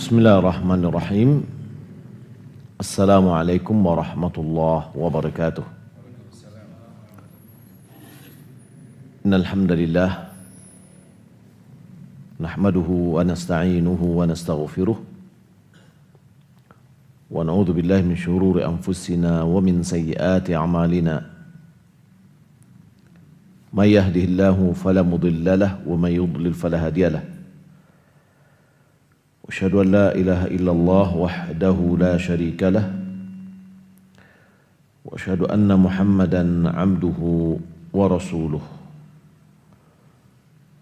Bismillahirrahmanirrahim. Assalamualaikum warahmatullahi wabarakatuh. Innal hamdalillah nahmaduhu wa nasta'inuhu wa nastaghfiruh wa na'udzu billahi min shururi anfusina wa min sayyiati a'malina. May yahdihillahu fala mudilla lahu wa may yudlil fala hadiya lahu. Asyhadu an la ilaha illallah wahdahu la syarika lah wa asyhadu anna Muhammadan abduhu wa rasuluh.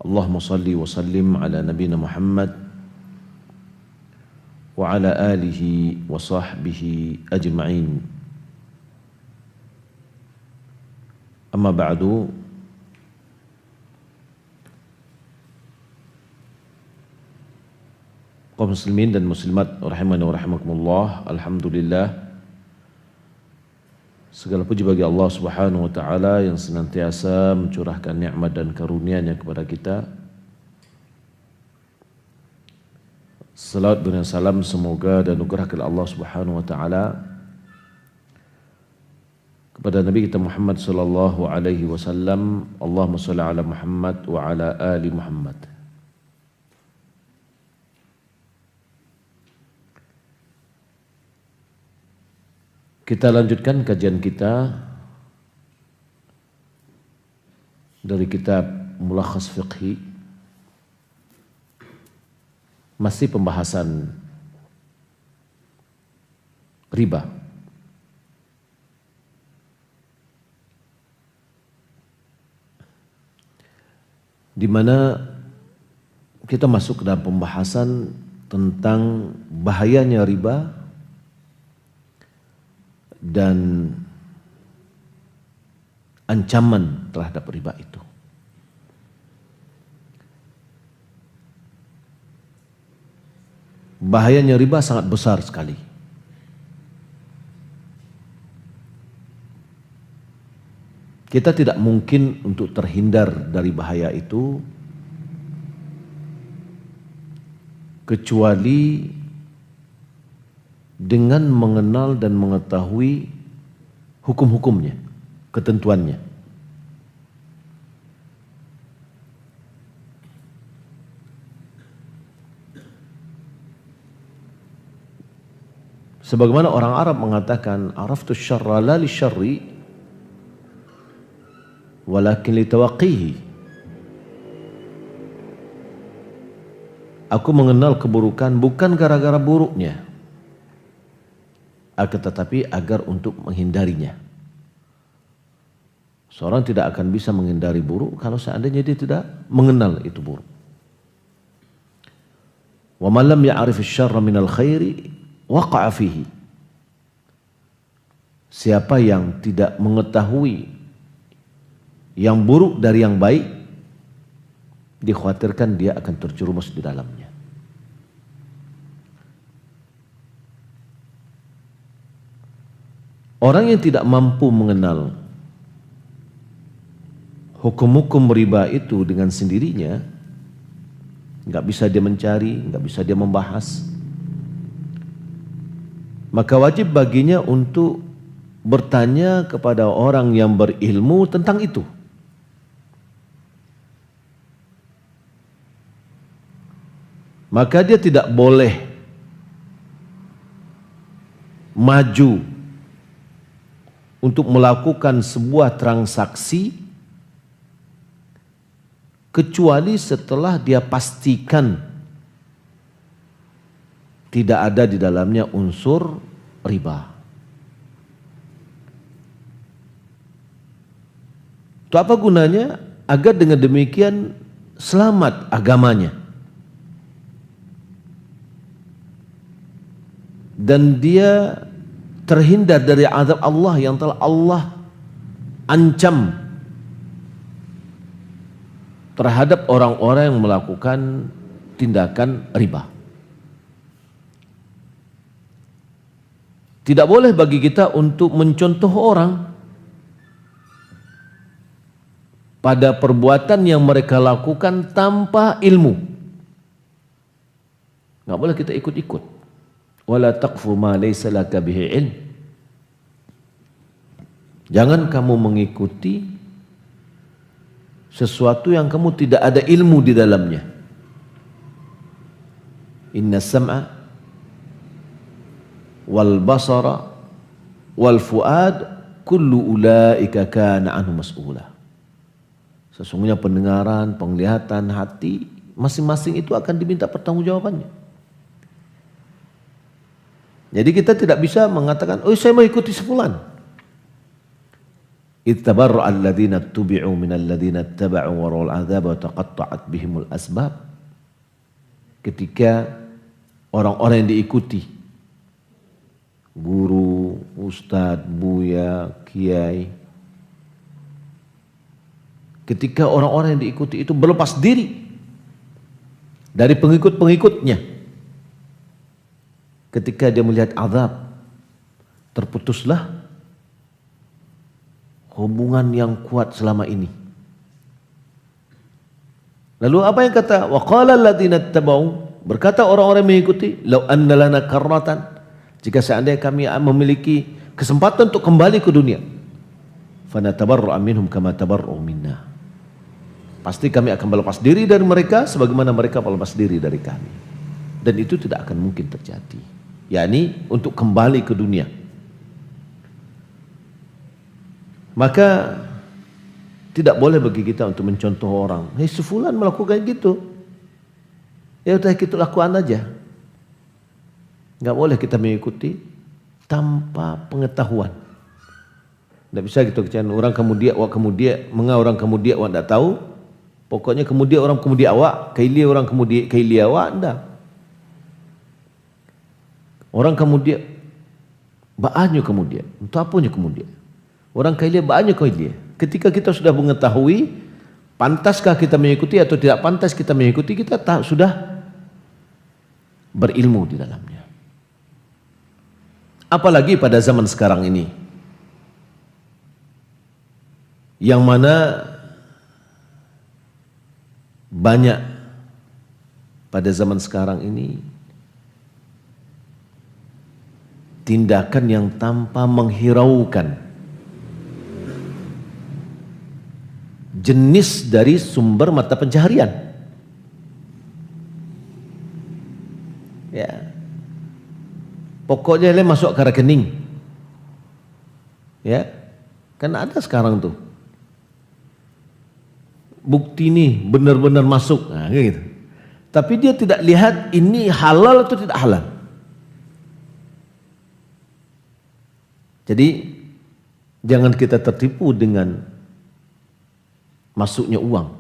Allahumma salli wa sallim ala nabiyina Muhammad wa ala alihi wa sahbihi ajma'in. Amma ba'du. Kaum muslimin dan muslimat rahimani wa rahimakumullah, alhamdulillah, segala puji bagi Allah Subhanahu wa taala yang senantiasa mencurahkan nikmat dan karunia-Nya kepada kita. Salawat dan salam semoga dan anugerah dari Allah Subhanahu wa taala kepada Nabi kita Muhammad sallallahu alaihi wasallam. Allahumma shalli ala Muhammad wa ala ali Muhammad. Kita lanjutkan kajian kita dari kitab Mulakhas Fiqhi. Masih pembahasan riba. Di mana kita masuk ke dalam pembahasan tentang bahayanya riba dan ancaman terhadap riba itu. Bahayanya riba sangat besar sekali. Kita tidak mungkin untuk terhindar dari bahaya itu kecuali dengan mengenal dan mengetahui hukum-hukumnya, ketentuannya. Sebagaimana orang Arab mengatakan, araftu syarra la li syarri walakin li tawaqqihi. Aku mengenal keburukan bukan gara-gara buruknya, akan tetapi agar untuk menghindarinya. Seorang tidak akan bisa menghindari buruk kalau seandainya dia tidak mengenal itu buruk. Wa man lam ya'rif asy-syarra minal khairi waqa'a fihi. Siapa yang tidak mengetahui yang buruk dari yang baik, dikhawatirkan dia akan terjerumus di dalamnya. Orang yang tidak mampu mengenal hukum-hukum riba itu dengan sendirinya, nggak bisa dia mencari, nggak bisa dia membahas, maka wajib baginya untuk bertanya kepada orang yang berilmu tentang itu. Maka dia tidak boleh maju untuk melakukan sebuah transaksi kecuali setelah dia pastikan tidak ada di dalamnya unsur riba. Itu apa gunanya? Agar dengan demikian selamat agamanya dan dia terhindar dari azab Allah yang telah Allah ancam terhadap orang-orang yang melakukan tindakan riba. Tidak boleh bagi kita untuk mencontoh orang pada perbuatan yang mereka lakukan tanpa ilmu. Nggak boleh kita ikut-ikut. Wala taqfu ma laysa laka bihi ilm. Jangan kamu mengikuti sesuatu yang kamu tidak ada ilmu di dalamnya. Inna sam'a wal basara wal fuad kullu ulaika kana anhu mas'ula. Sesungguhnya pendengaran, penglihatan, hati masing-masing itu akan diminta pertanggungjawabannya. Jadi kita tidak bisa mengatakan, oh saya mau ikuti sefulan. Ittabarra alladhina tubi'u minal ladhina ittaba'u wa rawal adzab wa taqatta'at bihimul asbab. Ketika orang-orang yang diikuti, guru, ustadz, buya, kiai, ketika orang-orang yang diikuti itu berlepas diri dari pengikut-pengikutnya, ketika dia melihat azab, terputuslah hubungan yang kuat selama ini. Lalu apa yang kata? Wa qala alladziina ittaba'u, berkata orang-orang yang mengikuti, law anna lana karratan, jika seandainya kami memiliki kesempatan untuk kembali ke dunia, fanatabarra'a minhum kama tabarra'u minna, pasti kami akan berlepas diri dari mereka sebagaimana mereka berlepas diri dari kami. Dan itu tidak akan mungkin terjadi, yakni untuk kembali ke dunia. Maka tidak boleh bagi kita untuk mencontoh orang, hei si fulan melakukan gitu, ya udah kita lakukan aja. Nggak boleh kita mengikuti tanpa pengetahuan. Tidak bisa gitu kecuali orang kemudian awak kemudian menga orang kemudian awak tidak tahu. Pokoknya kemudian orang kemudian awak, kailia orang kemudian kailia awak enggak. Orang kemudian baannya kemudian, untuk apanya kemudian? Orang kailia baannya kailia. Ketika kita sudah mengetahui pantaskah kita mengikuti atau tidak pantas kita mengikuti, kita sudah berilmu di dalamnya. Apalagi pada zaman sekarang ini, yang mana banyak pada zaman sekarang ini tindakan yang tanpa menghiraukan jenis dari sumber mata pencaharian. Ya. Pokoknya dia masuk ke rekening. Ya. Kan ada sekarang tuh. Bukti nih benar-benar masuk. Nah, gitu. Tapi dia tidak lihat ini halal atau tidak halal. Jadi jangan kita tertipu dengan masuknya uang.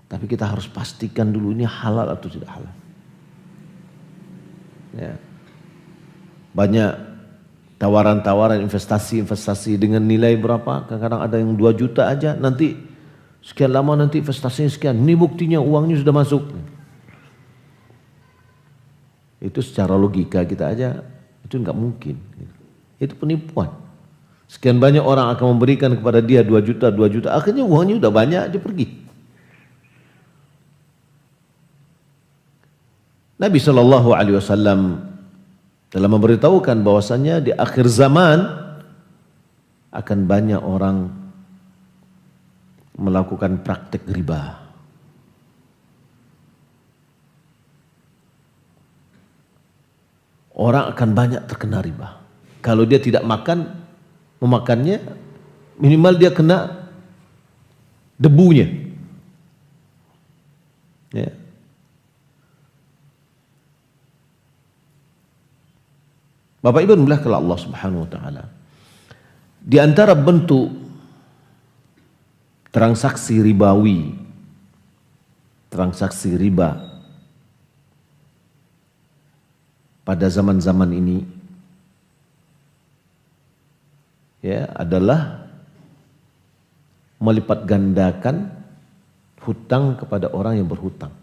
Tapi kita harus pastikan dulu ini halal atau tidak halal. Ya. Banyak tawaran-tawaran investasi dengan nilai berapa, kadang-kadang ada yang 2 juta aja, nanti sekian lama nanti investasinya sekian, ini buktinya uangnya sudah masuk. Itu secara logika kita aja, itu enggak mungkin. Itu penipuan. Sekian banyak orang akan memberikan kepada dia 2 juta, akhirnya uangnya sudah banyak, dia pergi. Nabi SAW telah memberitahukan bahwasannya di akhir zaman akan banyak orang melakukan praktek riba. Orang akan banyak terkena riba. Kalau dia tidak memakannya, minimal dia kena debunya. Ya. Bapak Ibu dimulakan oleh Allah Subhanahu wa taala. Di antara bentuk transaksi ribawi, transaksi riba pada zaman-zaman ini ya adalah melipat gandakan hutang kepada orang yang berhutang.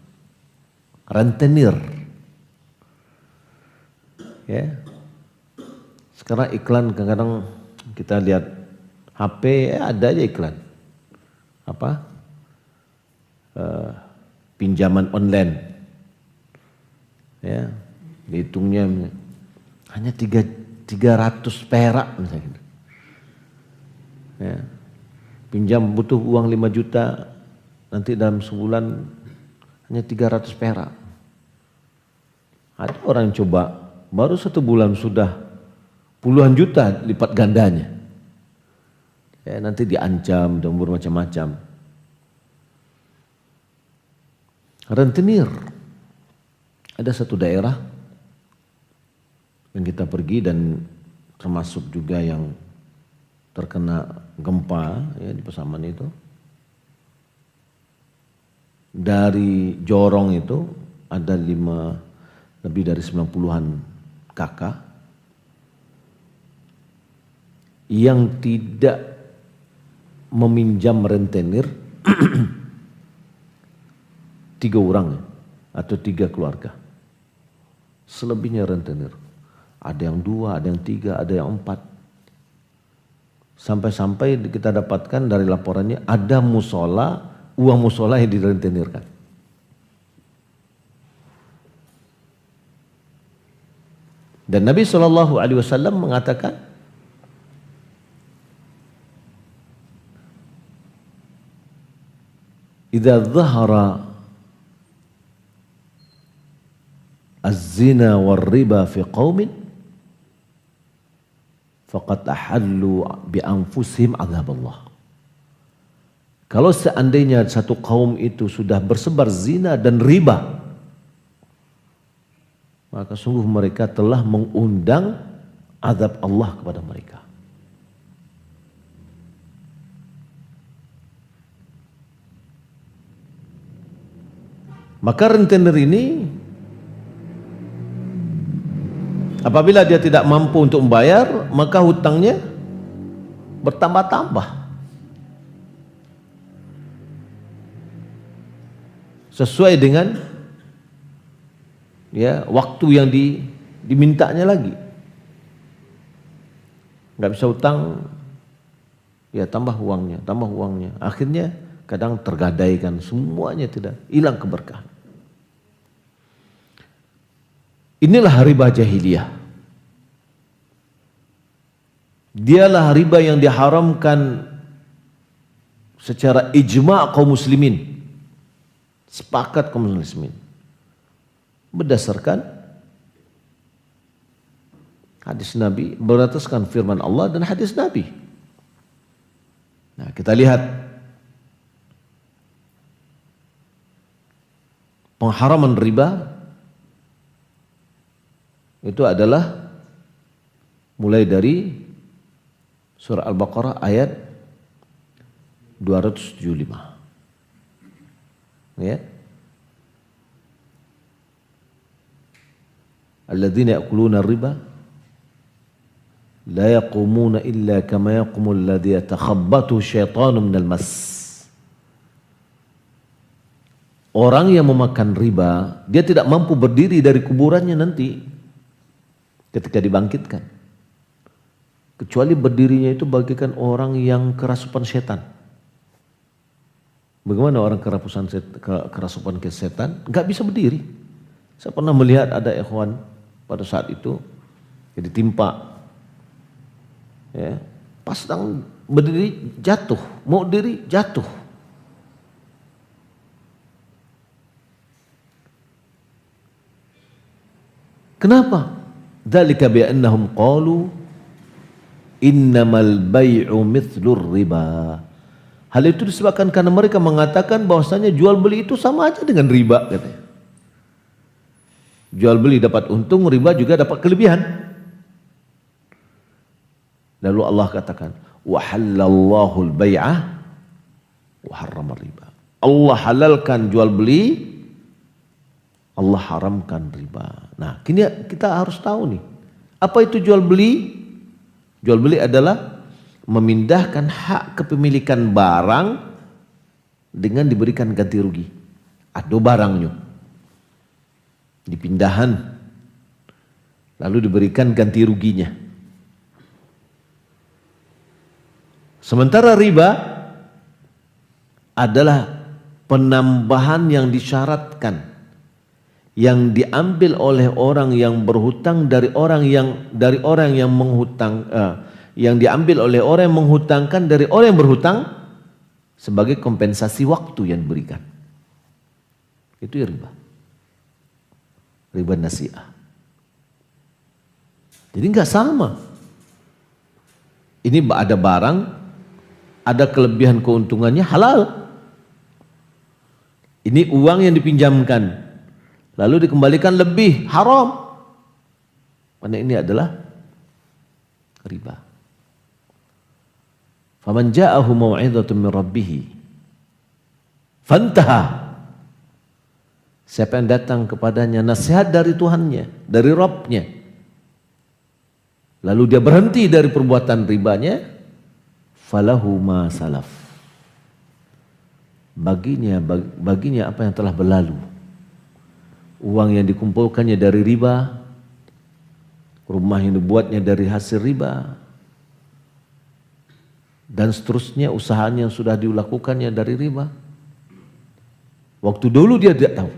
Rentenir. Ya. Sekarang iklan kadang-kadang kita lihat HP ada aja iklan. Apa? Pinjaman online. Ya, dihitungnya hanya 300 perak misalnya gitu. Ya, pinjam butuh uang 5 juta, nanti dalam sebulan hanya 300 perak. Ada orang yang coba baru 1 bulan sudah puluhan juta lipat gandanya. Ya, nanti diancam dan bermacam-macam. Rentenir. Ada satu daerah yang kita pergi dan termasuk juga yang terkena gempa ya di Pasaman itu. Dari Jorong itu ada lebih dari 90-an kakak yang tidak meminjam rentenir 3 orang atau 3 keluarga. Selebihnya rentenir. Ada yang 2, ada yang 3, ada yang 4. Sampai-sampai kita dapatkan dari laporannya ada musola, uang musola yang direntenirkan. Dan Nabi SAW mengatakan, "Idza dhahara az-zina war-riba fi qaumin faqad ahallu bi anfusihim azab Allah." Kalau seandainya satu kaum itu sudah bersebar zina dan riba, maka sungguh mereka telah mengundang azab Allah kepada mereka. Maka rentenir ini apabila dia tidak mampu untuk membayar, maka hutangnya bertambah-tambah. Sesuai dengan ya waktu yang dimintanya lagi. Nggak bisa hutang, ya tambah uangnya. Akhirnya kadang tergadaikan, semuanya tidak, hilang keberkahan. Inilah riba jahiliyah. Dialah riba yang diharamkan secara ijma' kaum muslimin. Sepakat kaum muslimin. Berdasarkan hadis Nabi, berdasarkan firman Allah dan hadis Nabi. Nah, kita lihat pengharaman riba itu adalah mulai dari surah Al-Baqarah ayat 275. Ya. Alladzina ya'kuluna riba la yaqumuna illa kama yaqumu alladzi yatakhabbathu syaitanu minal mas. Orang yang memakan riba, dia tidak mampu berdiri dari kuburannya nanti ketika dibangkitkan. Kecuali berdirinya itu bagaikan orang yang kerasukan setan. Bagaimana orang kerasukan ke setan? Gak bisa berdiri. Saya pernah melihat ada ikhwan pada saat itu jadi timpa. Ya, pas sedang berdiri jatuh, mau diri jatuh. Kenapa? Dzalika bi annahum qalu innamal bai'u mithlur riba. Hal itu disebabkan karena mereka mengatakan bahwasanya jual beli itu sama aja dengan riba, katanya. Jual beli dapat untung, riba juga dapat kelebihan. Lalu Allah katakan, wa halallahu al-bai'a wa harrama riba. Allah halalkan jual beli, Allah haramkan riba. Nah, kini kita harus tahu nih, apa itu jual beli? Jual beli adalah memindahkan hak kepemilikan barang dengan diberikan ganti rugi. Ada barangnya, dipindahan, lalu diberikan ganti ruginya. Sementara riba adalah penambahan yang disyaratkan, yang diambil oleh orang yang berhutang dari orang yang menghutang, yang diambil oleh orang yang menghutangkan dari orang yang berhutang sebagai kompensasi waktu yang diberikan. Itu ya riba. Riba nasi'ah. Jadi enggak sama. Ini ada barang, ada kelebihan keuntungannya halal. Ini uang yang dipinjamkan, lalu dikembalikan lebih, haram. Karena ini adalah riba. Faman ja'ahu mau'izatun min rabbih fantaha. Siapa yang datang kepadanya nasihat dari Tuhannya, dari Rabbnya, lalu dia berhenti dari perbuatan ribanya, falahu ma salaf. Baginya apa yang telah berlalu. Uang yang dikumpulkannya dari riba, rumah yang dibuatnya dari hasil riba, dan seterusnya usahanya yang sudah dilakukannya dari riba. Waktu dulu dia tidak tahu.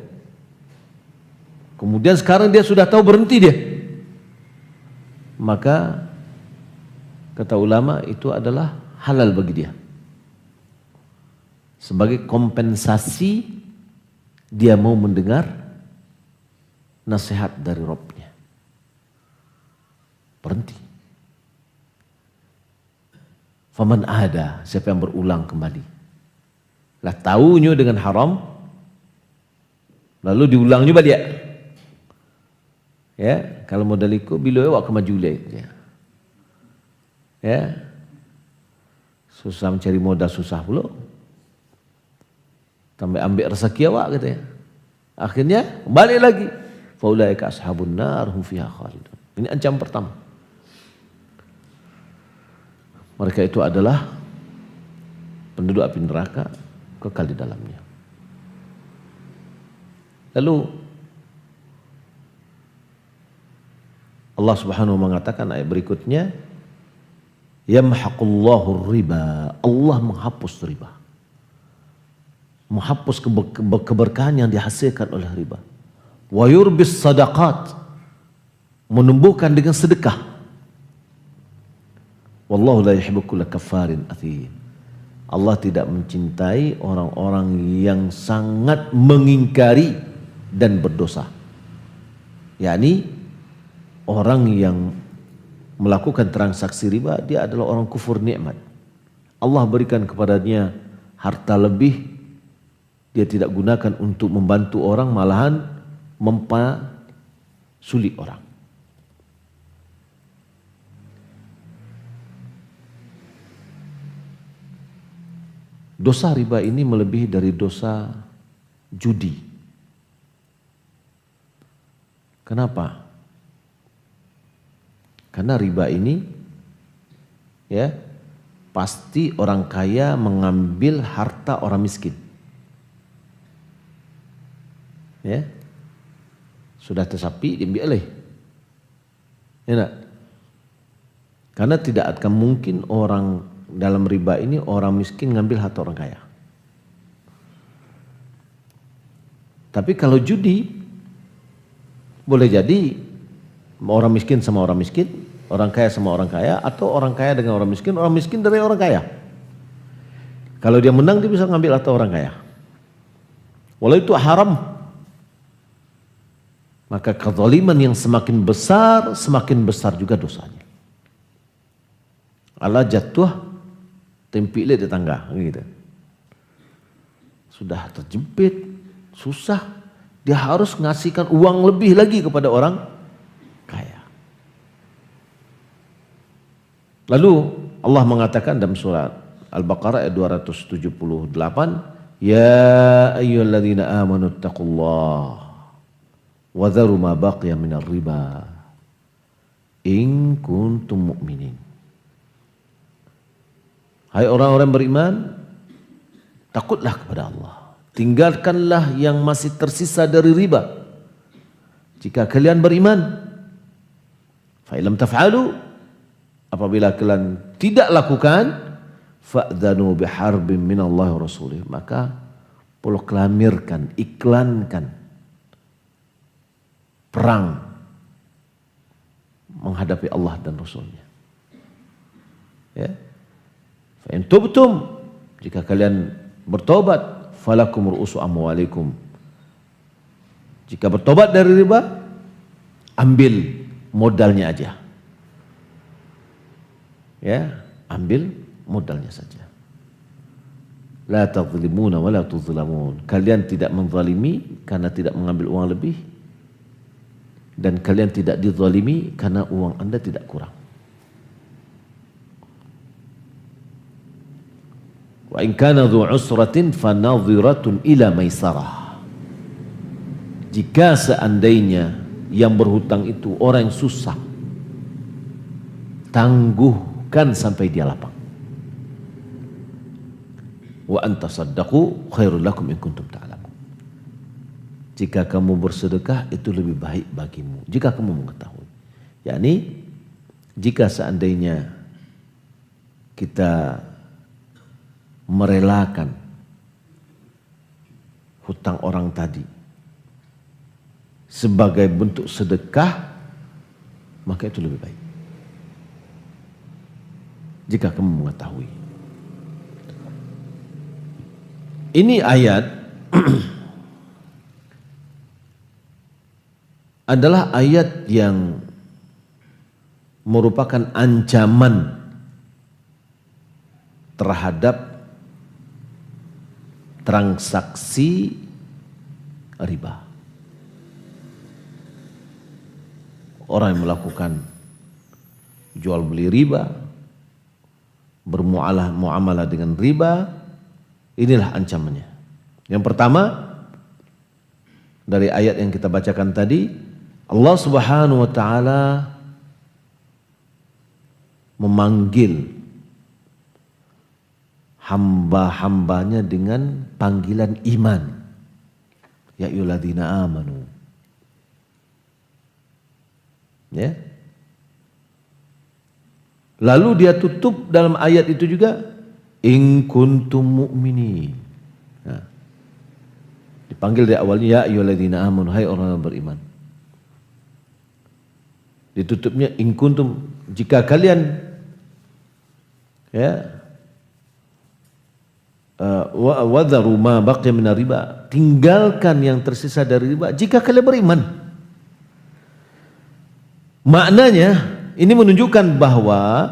Kemudian sekarang dia sudah tahu, berhenti dia. Maka kata ulama itu adalah halal bagi dia. Sebagai kompensasi dia mau mendengar nasihat dari Rabbnya. Berhenti. Faman ada, siapa yang berulang kembali. Lah tahunya dengan haram, lalu diulang juga dia. Ya, kalau modaliku bila awak kemajulah ya. Ya. Susah mencari modal, susah pula. Tambah ambil rezeki awak gitu ya. Akhirnya balik lagi. Faulaika ashabun nar hum fiha khalidun. Ini ancaman pertama. Mereka itu adalah penduduk api neraka, kekal di dalamnya. Lalu Allah Subhanahu wa mengatakan ayat berikutnya, yamhaqullahu riba. Allah menghapus riba. Menghapus keberkahan yang dihasilkan oleh riba. Wa yurbis sadaqat. Menumbuhkan dengan sedekah. Wallahu la yuhibbu kulla kaffarin athim. Allah tidak mencintai orang-orang yang sangat mengingkari dan berdosa. Yakni orang yang melakukan transaksi riba, dia adalah orang kufur nikmat. Allah berikan kepadanya harta lebih, dia tidak gunakan untuk membantu orang, malahan mempersulit orang. Dosa riba ini melebihi dari dosa judi. Kenapa? Karena riba ini ya pasti orang kaya mengambil harta orang miskin. Ya. Sudah tersapi diambil alih. Ya enggak? Karena tidak akan mungkin orang dalam riba ini orang miskin ngambil harta orang kaya. Tapi kalau judi boleh jadi orang miskin sama orang miskin, orang kaya sama orang kaya, atau orang kaya dengan orang miskin dari orang kaya. Kalau dia menang dia bisa ngambil harta orang kaya. Walau itu haram. Maka kezaliman yang semakin besar juga dosanya. Allah jatuh tempile di tangga gitu. Sudah terjepit, susah, dia harus ngasihkan uang lebih lagi kepada orang kaya. Lalu Allah mengatakan dalam surat Al-Baqarah ayat 278, ya ayyuhalladzina amanu taqullaha wa dharu ma baqiya minar riba in kuntum mu'minin. Hai orang-orang beriman, takutlah kepada Allah. Tinggalkanlah yang masih tersisa dari riba. Jika kalian beriman, fa illam taf'alu, apabila kalian tidak lakukan, fa'dzanu biharbin minallahi wa rasulih, maka proklamirkan, iklankan perang menghadapi Allah dan Rasulnya. Ya. Fa in tubtum, jika kalian bertobat, falakum ru'usu amwalikum. Jika bertobat dari riba, ambil modalnya aja. Ya, ambil modalnya saja. La tadhlimuna wa la tuzlamun. Kalian tidak menzalimi karena tidak mengambil uang lebih, dan kalian tidak dizalimi karena uang Anda tidak kurang. Wa in kana dhu usratin fanadhiratun ila maisarah. Jika seandainya yang berhutang itu orang yang susah, tangguhkan sampai dia lapang. Wa antasaddaqu khairul lakum in kuntum ta'lamun. Jika kamu bersedekah itu lebih baik bagimu, jika kamu mengetahui. Yakni jika seandainya kita merelakan hutang orang tadi sebagai bentuk sedekah, maka itu lebih baik. Jika kamu mengetahui. Ini ayat adalah ayat yang merupakan ancaman terhadap transaksi riba. Orang yang melakukan jual beli riba, bermuamalah dengan riba, inilah ancamannya. Yang pertama, dari ayat yang kita bacakan tadi, Allah Subhanahu wa ta'ala memanggil hamba-hambanya dengan panggilan iman. Ya ayyuhalladzina amanu. Ya. Lalu dia tutup dalam ayat itu juga, in kuntum mu'minin. Nah, dipanggil dari awalnya, ya ayyuhalladzina amanu, hai orang yang beriman. Ditutupnya, in kuntum, jika kalian, ya, wadharu ma baqiya minar riba, tinggalkan yang tersisa dari riba jika kalian beriman. Maknanya ini menunjukkan bahwa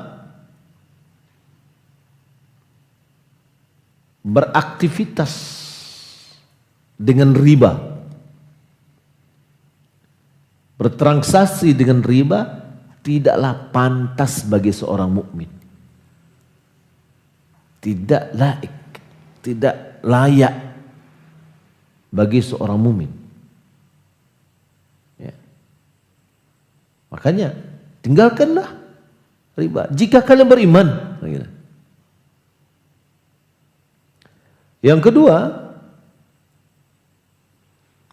beraktivitas dengan riba, bertransaksi dengan riba tidaklah pantas bagi seorang mukmin. Tidak laik, tidak layak bagi seorang mukmin. Ya. Makanya tinggalkanlah riba jika kalian beriman. Yang kedua,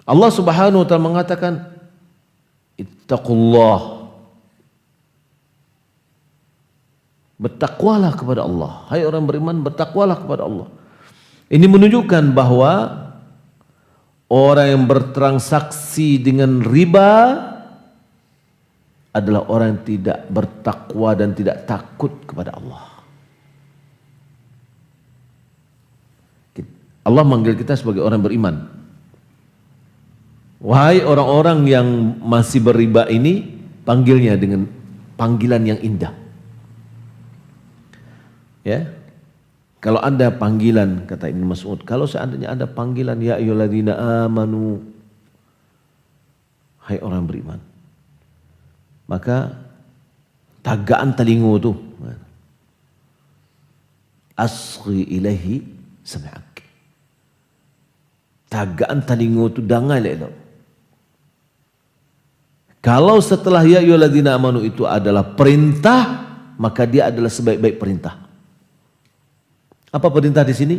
Allah Subhanahu wa ta'ala mengatakan, ittaqullah, bertakwalah kepada Allah. Hai orang beriman, bertakwalah kepada Allah. Ini menunjukkan bahwa orang yang bertransaksi dengan riba adalah orang yang tidak bertakwa dan tidak takut kepada Allah. Allah manggil kita sebagai orang beriman. Wahai orang-orang yang masih beriba ini, panggilnya dengan panggilan yang indah. Ya. Kalau ada panggilan, kata Ibnu Mas'ud, kalau seandainya ada panggilan ya ayyuhalladzina amanu, hai orang beriman, maka tagaan telingu tuh asghi ilaihi sam'ak. Tagaan telingu itu dangai lelok. Kalau setelah ya ayyuhalladzina amanu itu adalah perintah, maka dia adalah sebaik-baik perintah. Apa perintah di sini?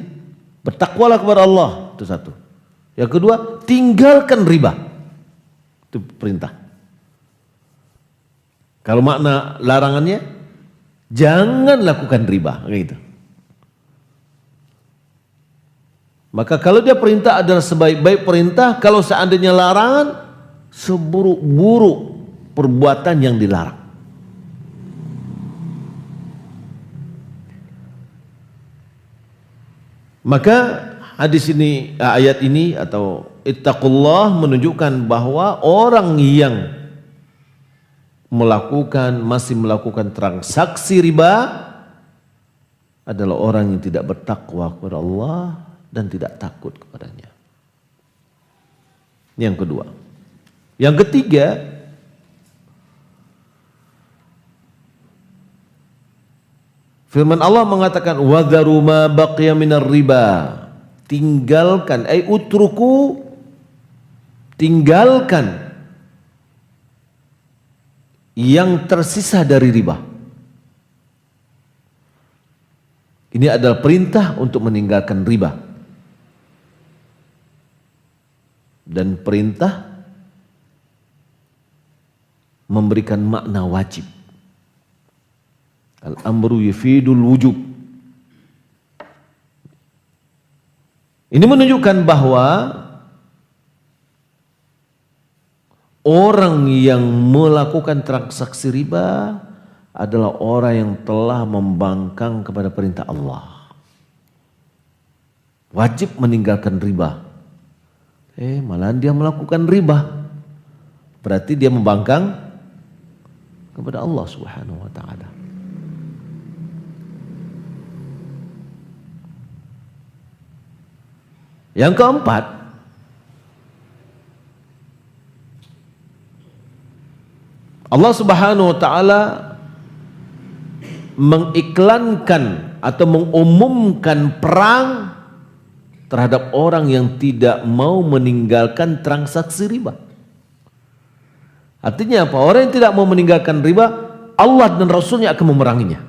Bertakwalah kepada Allah, itu satu. Yang kedua, tinggalkan riba. Itu perintah. Kalau makna larangannya, jangan lakukan riba, gitu. Maka kalau dia perintah adalah sebaik-baik perintah, kalau seandainya larangan, seburuk-buruk perbuatan yang dilarang. Maka hadis ini, ayat ini atau ittaqullah menunjukkan bahwa orang yang masih melakukan transaksi riba adalah orang yang tidak bertakwa kepada Allah dan tidak takut kepadanya. Yang kedua. Yang ketiga, firman Allah mengatakan wadharu ma baqiya minar riba. Tinggalkan, utruku, tinggalkan yang tersisa dari riba. Ini adalah perintah untuk meninggalkan riba. Dan perintah memberikan makna wajib. Al-amru yufidul wujub. Ini menunjukkan bahwa orang yang melakukan transaksi riba adalah orang yang telah membangkang kepada perintah Allah. Wajib meninggalkan riba. Malahan dia melakukan riba. Berarti dia membangkang kepada Allah Subhanahu wa taala. Yang keempat, Allah Subhanahu wa taala mengiklankan atau mengumumkan perang terhadap orang yang tidak mau meninggalkan transaksi riba. Artinya apa? Orang yang tidak mau meninggalkan riba, Allah dan Rasulnya akan memeranginya.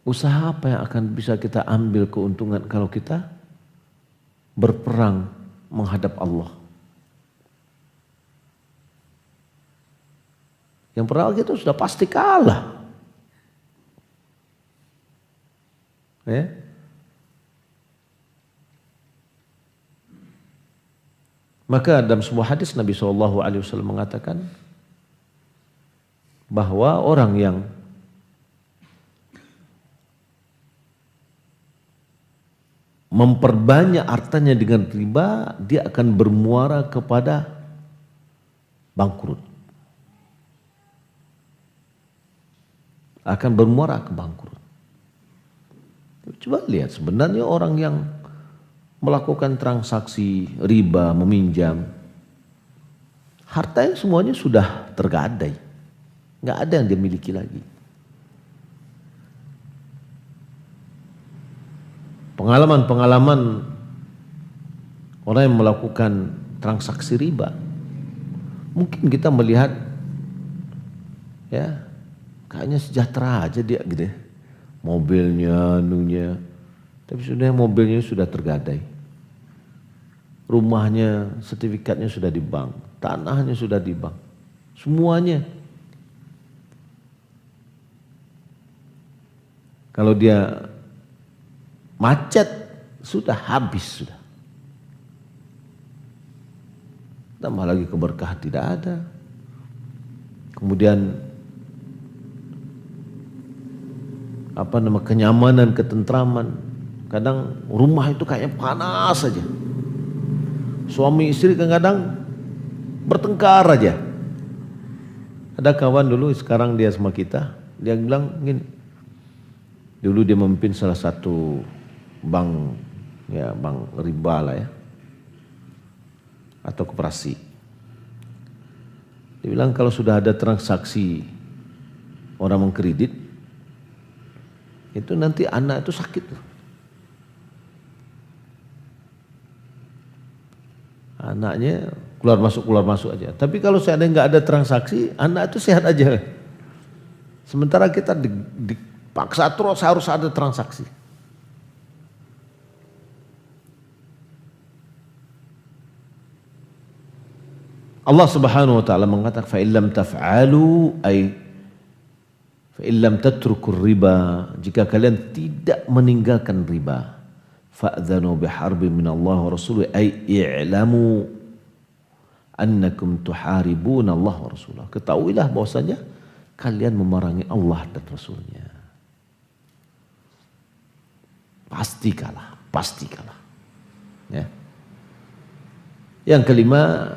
Usaha apa yang akan bisa kita ambil keuntungan kalau kita berperang menghadap Allah? Yang perang itu sudah pasti kalah. Ya. Maka dalam sebuah hadis Nabi SAW mengatakan bahwa orang yang memperbanyak hartanya dengan riba, dia akan bermuara kepada bangkrut. Akan bermuara ke bangkrut. Coba lihat, sebenarnya orang yang melakukan transaksi riba, meminjam, hartanya semuanya sudah tergadai. Nggak ada yang dia miliki lagi. Pengalaman-pengalaman orang yang melakukan transaksi riba, mungkin kita melihat ya kayaknya sejahtera aja dia gitu, mobilnya, nunya, tapi sebenarnya mobilnya sudah tergadai, rumahnya, sertifikatnya sudah di bank, tanahnya sudah di bank, semuanya. Kalau dia macet sudah habis sudah. Tambah lagi keberkahan tidak ada. Kemudian kenyamanan, ketentraman. Kadang rumah itu kayaknya panas saja. Suami istri kadang bertengkar aja. Ada kawan dulu, sekarang dia sama kita, dia bilang gini. Dulu dia memimpin salah satu bank, ya bank riba lah ya, atau koperasi. Dia bilang kalau sudah ada transaksi orang mengkredit, itu nanti anak itu sakit. Anaknya keluar masuk aja. Tapi kalau seandainya nggak ada transaksi, anak itu sehat aja. Sementara kita dipaksa terus harus ada transaksi. Allah Subhanahu wa taala mengatakan fa illam taf'alu ay fa illam tatrukur riba, jika kalian tidak meninggalkan riba, fa'dzanu biharbin minallah wa rasulih ay i'lamu annakum tuharibuna Allah wa rasulah. Ketahuilah bahwasanya kalian memerangi Allah dan Rasulnya. Pasti kalah, pasti kalah. Ya. Yang kelima,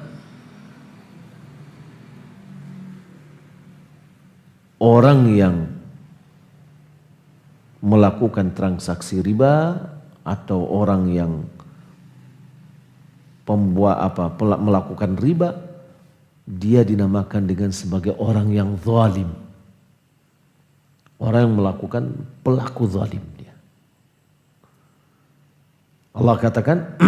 orang yang melakukan transaksi riba atau orang yang melakukan riba, dia dinamakan dengan sebagai orang yang zalim. Orang yang melakukan pelaku zalim dia. Allah katakan,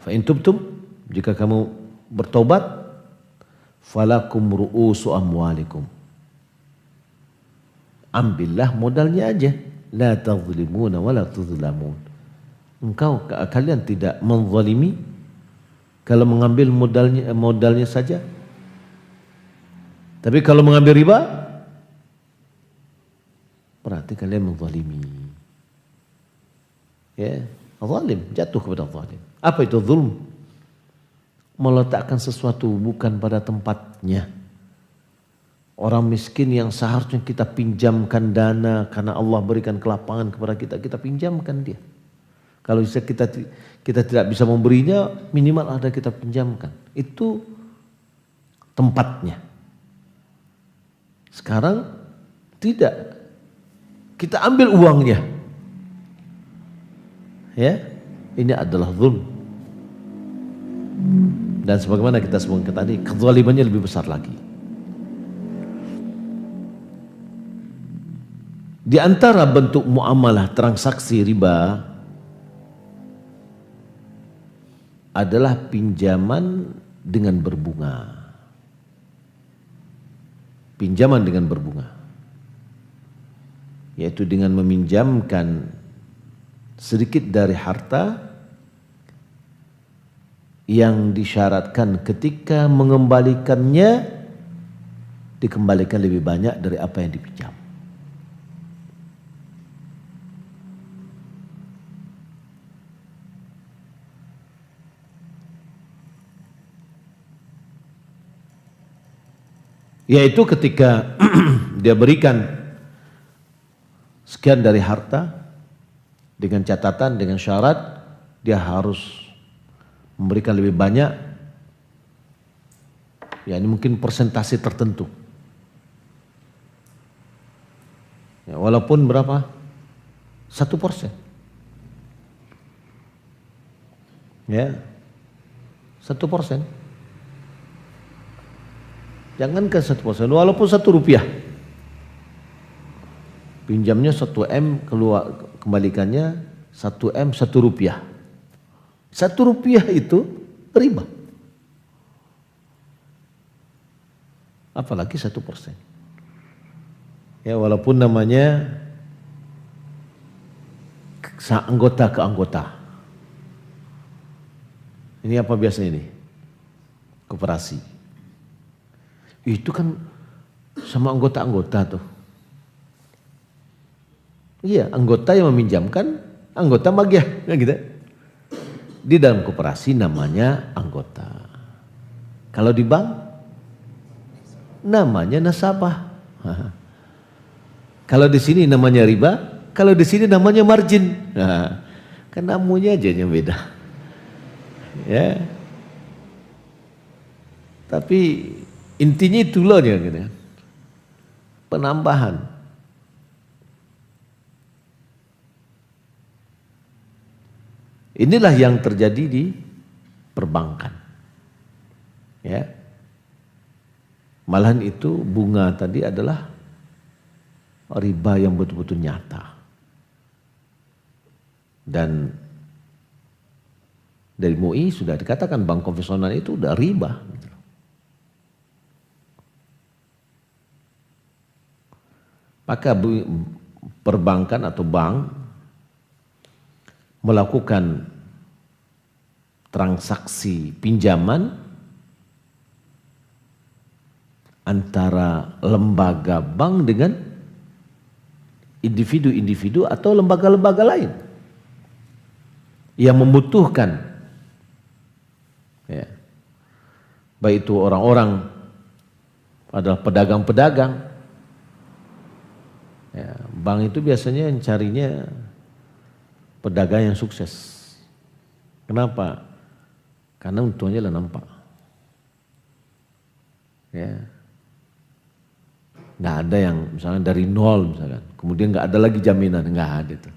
fa in tubtum, jika kamu bertobat, falakum ru'usu amwalikum. Ambillah modalnya aja, la tazlimuna wa la tuzlamun. Kalian tidak menzalimi kalau mengambil modalnya saja. Tapi kalau mengambil riba, berarti kalian menzalimi. Ya, zalim, jatuh kepada zalim. Apa itu zulm? Meletakkan sesuatu bukan pada tempatnya. Orang miskin yang seharusnya kita pinjamkan dana karena Allah berikan kelapangan kepada kita, kita pinjamkan dia. Kalau kita tidak bisa memberinya, minimal ada kita pinjamkan. Itu tempatnya. Sekarang tidak. Kita ambil uangnya. Ya, ini adalah zulm. Dan sebagaimana kita sebutkan tadi, kezalimannya lebih besar lagi. Di antara bentuk muamalah transaksi riba adalah pinjaman dengan berbunga. Pinjaman dengan berbunga. Yaitu dengan meminjamkan sedikit dari harta yang disyaratkan ketika mengembalikannya dikembalikan lebih banyak dari apa yang dipinjam. Yaitu ketika dia berikan sekian dari harta dengan catatan, dengan syarat dia harus memberikan lebih banyak. Ya, ini mungkin persentase tertentu. Ya, walaupun berapa? 1%. Ya, 1%. Jangankan 1%, walaupun 1 rupiah. Pinjamnya 1 M, keluar kembalikannya 1 M 1 rupiah. 1 rupiah itu riba. Apalagi 1%. Ya, walaupun namanya anggota ke anggota. Ini apa biasanya ini? Koperasi. Itu kan sama anggota-anggota tuh. Iya, anggota yang meminjamkan, anggota magiah, ya gitu. Di dalam koperasi namanya anggota. Kalau di bank namanya nasabah. Kalau di sini namanya riba, kalau di sini namanya margin. Nah, kan namanya aja yang beda. Ya. Tapi intinya itulah ya, gitu. Penambahan. Inilah yang terjadi di perbankan. Ya. Malahan itu bunga tadi adalah riba yang betul-betul nyata. Dan dari MUI sudah dikatakan bank konvensional itu udah riba. Maka perbankan atau bank melakukan transaksi pinjaman antara lembaga bank dengan individu-individu atau lembaga-lembaga lain yang membutuhkan, ya, baik itu orang-orang adalah pedagang-pedagang. Ya, bank itu biasanya yang carinya pedagang yang sukses. Kenapa? Karena untungnya lah nampak. Ya, nggak ada yang misalnya dari nol misalkan, kemudian nggak ada lagi jaminan, nggak ada itu.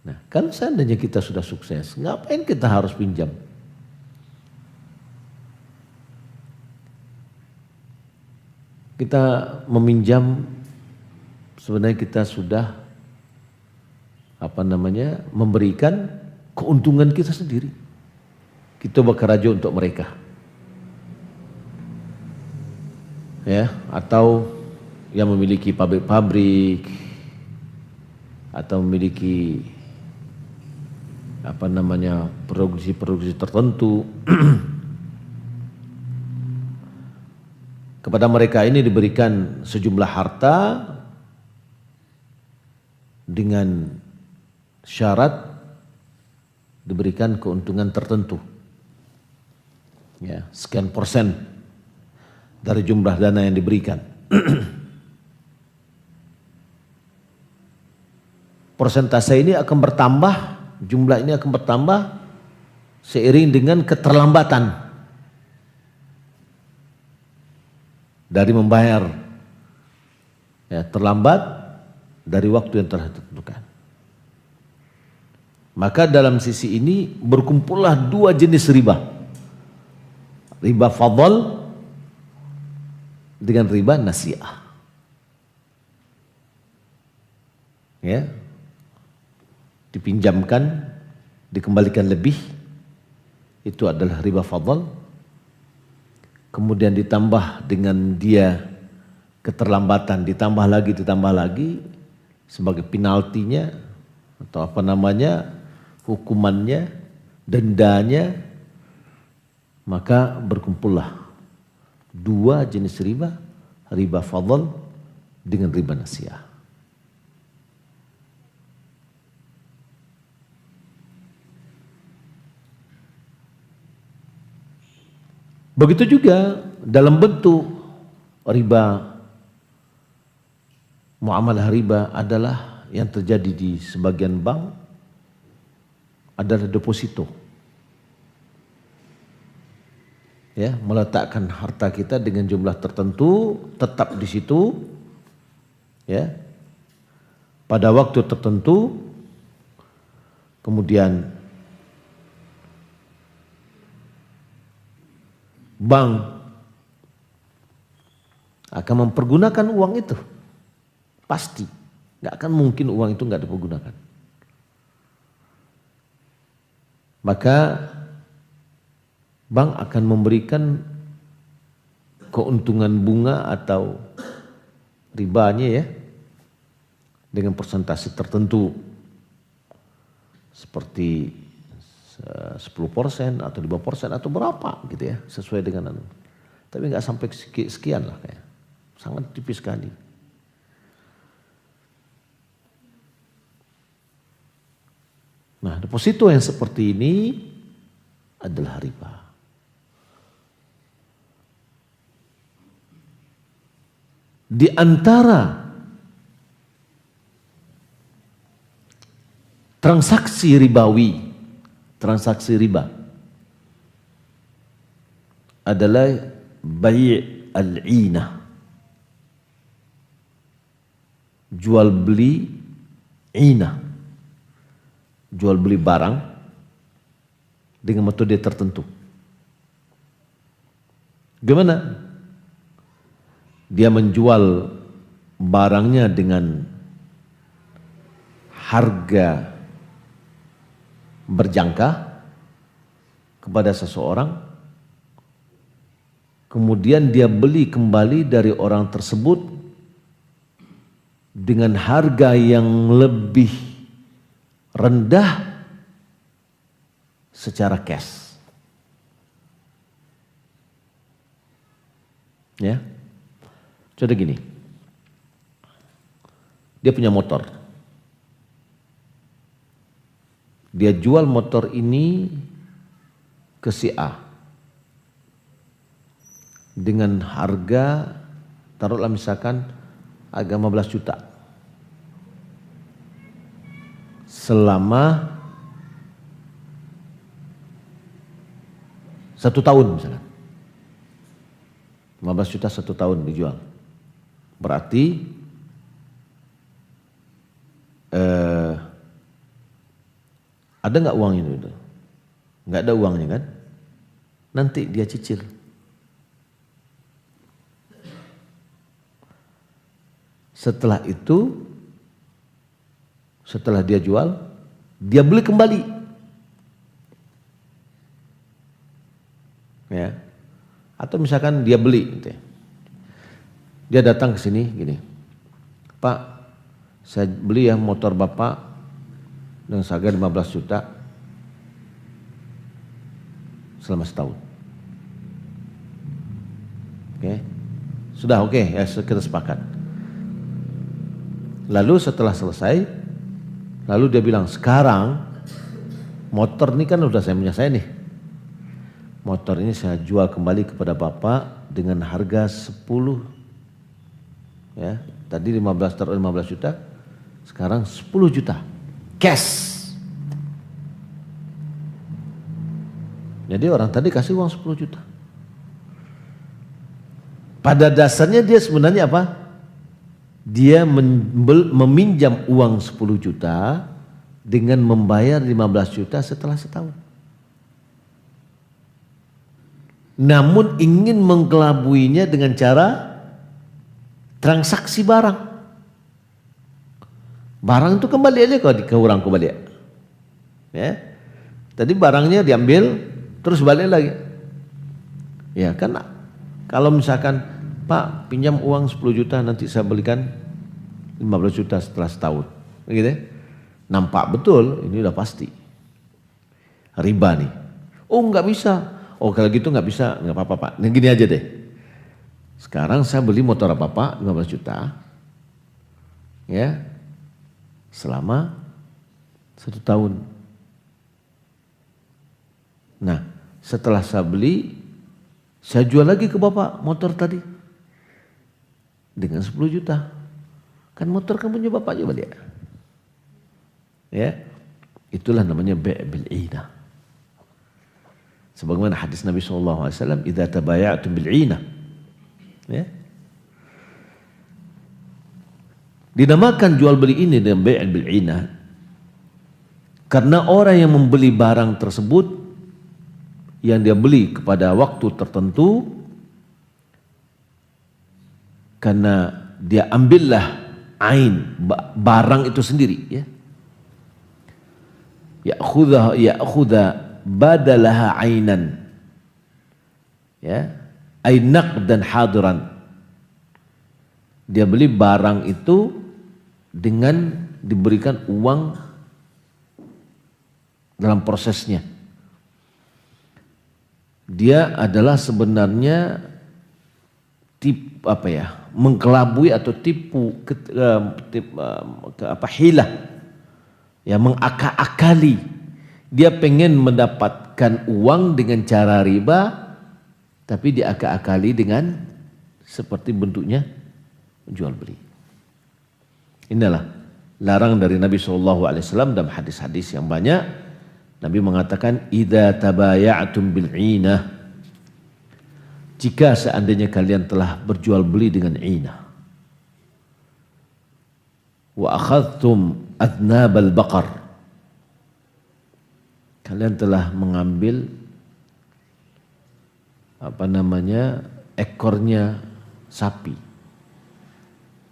Nah, kalau seandainya kita sudah sukses, ngapain kita harus pinjam? Kita meminjam, sebenarnya kita sudah memberikan keuntungan kita sendiri. Kita bekerja untuk mereka, ya, atau yang memiliki pabrik-pabrik atau memiliki produksi-produksi tertentu. Kepada mereka ini diberikan sejumlah harta dengan syarat diberikan keuntungan tertentu. Ya, sekian persen dari jumlah dana yang diberikan. Persentase ini akan bertambah, jumlah ini akan bertambah seiring dengan keterlambatan dari membayar, ya, terlambat dari waktu yang telah ditentukan. Maka dalam sisi ini berkumpullah dua jenis riba. Riba fadl dengan riba nasi'ah. Ya. Dipinjamkan, dikembalikan lebih, itu adalah riba fadl. Kemudian ditambah dengan dia keterlambatan, ditambah lagi sebagai penaltinya atau hukumannya, dendanya, maka berkumpullah dua jenis riba, riba fadl dengan riba nasi'ah. Begitu juga dalam bentuk riba, muamalah riba adalah yang terjadi di sebagian bank adalah deposito. Ya, meletakkan harta kita dengan jumlah tertentu, tetap di situ, ya, pada waktu tertentu, kemudian bank akan mempergunakan uang itu, pasti, nggak akan mungkin uang itu nggak dipergunakan. Maka bank akan memberikan keuntungan bunga atau ribanya, ya, dengan persentase tertentu seperti 10% atau 5% atau berapa gitu, ya, sesuai dengan tapi nggak sampai sekian lah, kayak sangat tipis sekali. Nah, deposito yang seperti ini adalah riba. Di antara transaksi riba adalah bai' al-'inah, jual beli inah, jual beli barang dengan metode tertentu. Gimana? Dia menjual barangnya dengan harga berjangka kepada seseorang, kemudian dia beli kembali dari orang tersebut dengan harga yang lebih rendah secara cash. Ya, contoh gini, dia punya motor. Dia jual motor ini ke si A dengan harga, taruhlah misalkan harga 15 juta. Selama 1 tahun misalkan. 15 juta 1 tahun dijual. Berarti ada nggak uangnya itu? Nggak ada uangnya kan? Nanti dia cicil. Setelah itu, setelah dia jual, dia beli kembali. Ya. Atau misalkan dia beli gitu ya. Dia datang ke sini gini. Pak, saya beli ya motor Bapak dengan harga 15 juta selama setahun. Oke. Sudah oke, ya kita sepakat. Lalu setelah selesai, lalu dia bilang, sekarang motor ini kan udah saya punya saya nih. Motor ini saya jual kembali kepada Bapak dengan harga 10, ya, tadi 15 juta, sekarang 10 juta. Cash. Jadi orang tadi kasih uang 10 juta. Pada dasarnya dia sebenarnya apa? Dia meminjam uang 10 juta dengan membayar 15 juta setelah setahun. Namun ingin menggelabuinya dengan cara transaksi barang. Barang itu kembali aja ke orang kembali. Ya. Tadi barangnya diambil terus balik lagi. Ya kan, kalau misalkan Pak pinjam uang 10 juta nanti saya belikan 15 juta setelah setahun. Begitu ya? Nampak betul ini udah pasti. Riba nih. Oh nggak bisa. Oh kalau gitu nggak bisa, nggak apa-apa Pak. Nah gini aja deh. Sekarang saya beli motor Bapak 15 juta. Ya. Selama 1 tahun. Nah, setelah saya beli, saya jual lagi ke Bapak motor tadi. Dengan 10 juta. Kan motor kan punya Bapak juga dia. Ya. Itulah namanya bai' bil 'inah. Sebagaimana hadis Nabi SAW, "Idza tabaya'tum bil 'inah." Ya. Dinamakan jual beli ini dengan bai' bil 'inah karena orang yang membeli barang tersebut yang dia beli kepada waktu tertentu, karena dia ambillah ain barang itu sendiri, ya. Ya'khudha badalaha ainan, ya, ay naqdan hadiran. Dia beli barang itu dengan diberikan uang dalam prosesnya. Dia adalah sebenarnya mengkelabui atau tipu hilah, ya, mengakali. Dia pengen mendapatkan uang dengan cara riba, tapi diakali dengan seperti bentuknya jual beli. Inilah larang dari Nabi SAW dalam hadis-hadis yang banyak. Nabi mengatakan, "Idza tabaya'tum bil 'inah." Jika seandainya kalian telah berjual beli dengan 'inah. Wa akhadhtum adnabal baqar. Kalian telah mengambil ekornya sapi.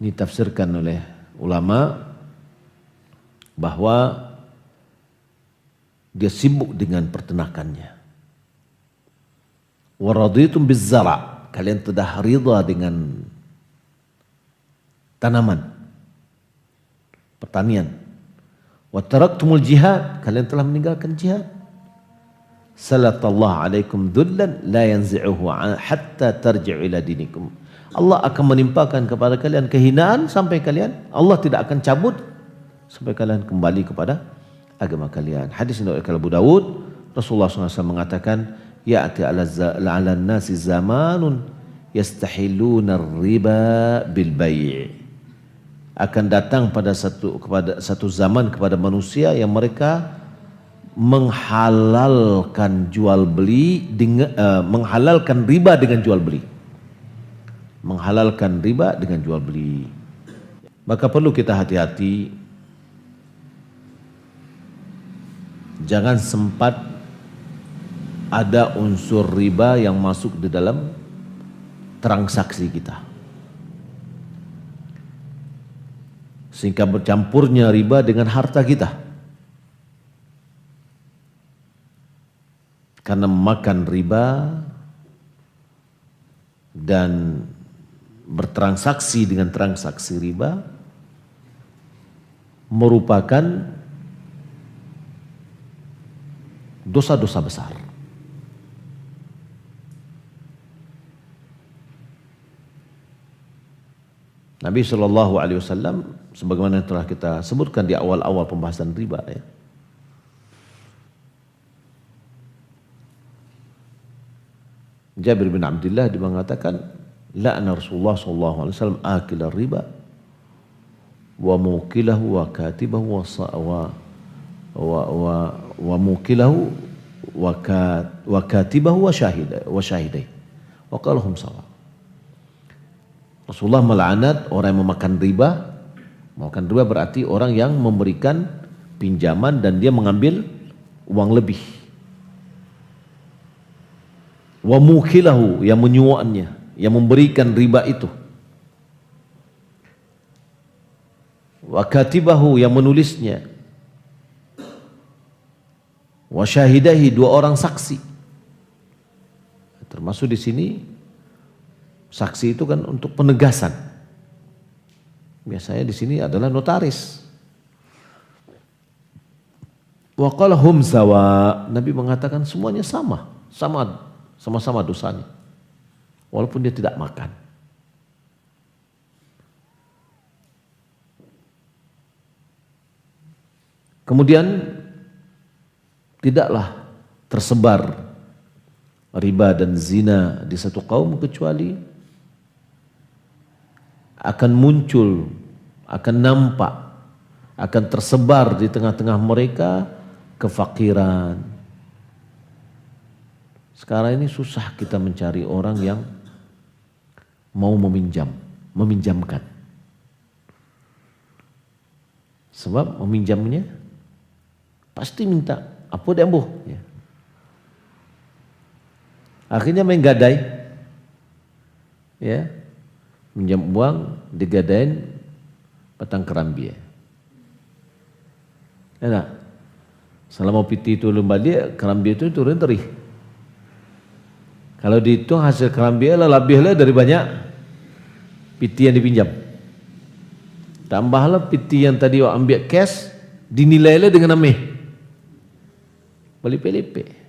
Ini tafsirkan oleh ulama bahwa dia sibuk dengan pertenakannya. Wa raditum bizzara', kalian sudah ridha dengan tanaman, pertanian. Wa taraktumul jihad, kalian telah meninggalkan jihad. Salatallahu alaikum dhullan la yanzi'uhu hatta tarji'u ila dinikum. Allah akan menimpakan kepada kalian kehinaan sampai kalian, Allah tidak akan cabut sampai kalian kembali kepada agama kalian. Hadis dari Abu Dawud, Rasulullah SAW mengatakan, ya'ti ala nasi zamanun yastahiluna riba bil bai'. Akan datang pada satu zaman kepada manusia yang mereka menghalalkan jual beli dengan menghalalkan riba dengan jual beli. Menghalalkan riba dengan jual beli. Maka perlu kita hati-hati. Jangan sempat ada unsur riba yang masuk di dalam transaksi kita, sehingga bercampurnya riba dengan harta kita. Karena memakan riba dan bertransaksi dengan transaksi riba merupakan dosa-dosa besar. Nabi SAW sebagaimana yang telah kita sebutkan di awal-awal pembahasan riba, ya, Jabir bin Abdullah dia mengatakan, la'na Rasulullah SAW akila riba wa mukilahu wa katibahu wa mukilahu wa katibahu wa syahidai wa qalahum sawa. Rasulullah melaknat orang yang memakan riba. Memakan riba berarti orang yang memberikan pinjaman dan dia mengambil uang lebih. Wa mukilahu yang menyuapnya, yang memberikan riba itu. Wa katibahu yang menulisnya. Wa syahidahi dua orang saksi. Termasuk di sini saksi itu kan untuk penegasan. Biasanya di sini adalah notaris. Wa qala hum sawa. Nabi mengatakan semuanya sama-sama dosanya. Walaupun dia tidak makan. Kemudian tidaklah tersebar riba dan zina di satu kaum kecuali akan muncul, akan nampak, akan tersebar di tengah-tengah mereka kefakiran. Sekarang ini susah kita mencari orang yang mau meminjamkan. Sebab meminjamnya pasti minta apa dia ambuh, ya. Akhirnya main gadai, ya, minjam uang digadain petang kerambi. Enak. Selama piti itu lembah dia, kerambi itu turun terih. Kalau dihitung hasil kerambi lebihlah dari banyak piti yang dipinjam. Tambahlah piti yang tadi ambil cash, dinilailah dengan ameh. Belipe-lipe.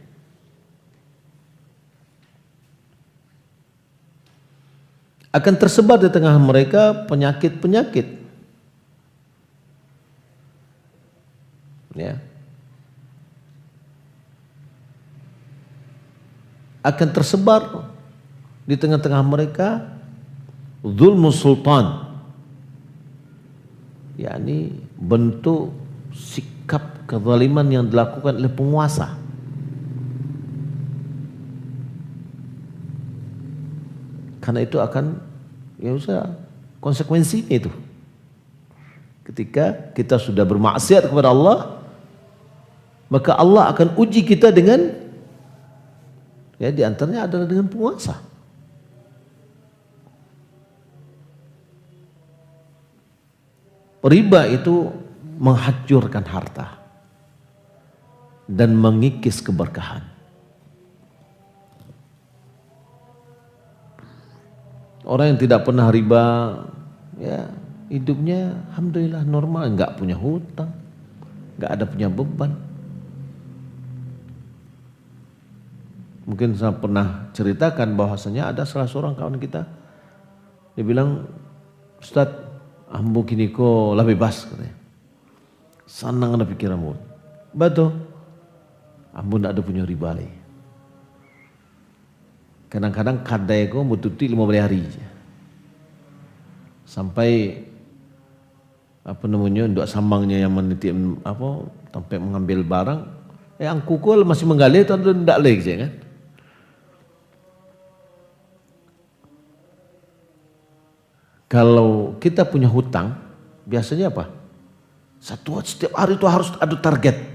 Akan tersebar di tengah mereka penyakit-penyakit. Ya. Akan tersebar di tengah-tengah mereka zulmus sultan. yakni bentuk sikap kezaliman yang dilakukan oleh penguasa. Karena itu akan konsekuensinya itu. Ketika kita sudah bermaksiat kepada Allah, maka Allah akan uji kita dengan, di antaranya adalah dengan penguasa. Riba itu menghancurkan harta dan mengikis keberkahan. Orang yang tidak pernah riba, hidupnya alhamdulillah normal, enggak punya hutang, enggak ada punya beban. Mungkin saya pernah ceritakan bahwasanya ada salah seorang kawan kita Dia bilang, Ustaz, ambu kini ko lah bebas katanya. Senang ada pikiranmu. Betul. Ambu nak ada punya riba lagi. Kadang-kadang kadai ko mututi 15 hari je. Sampai apa namanya nduk sambangnya yang menitip apa sampai mengambil barang, angku ko masih menggali tu ndak lagi je kan. Kalau kita punya hutang, biasanya apa? Setiap hari itu harus ada target.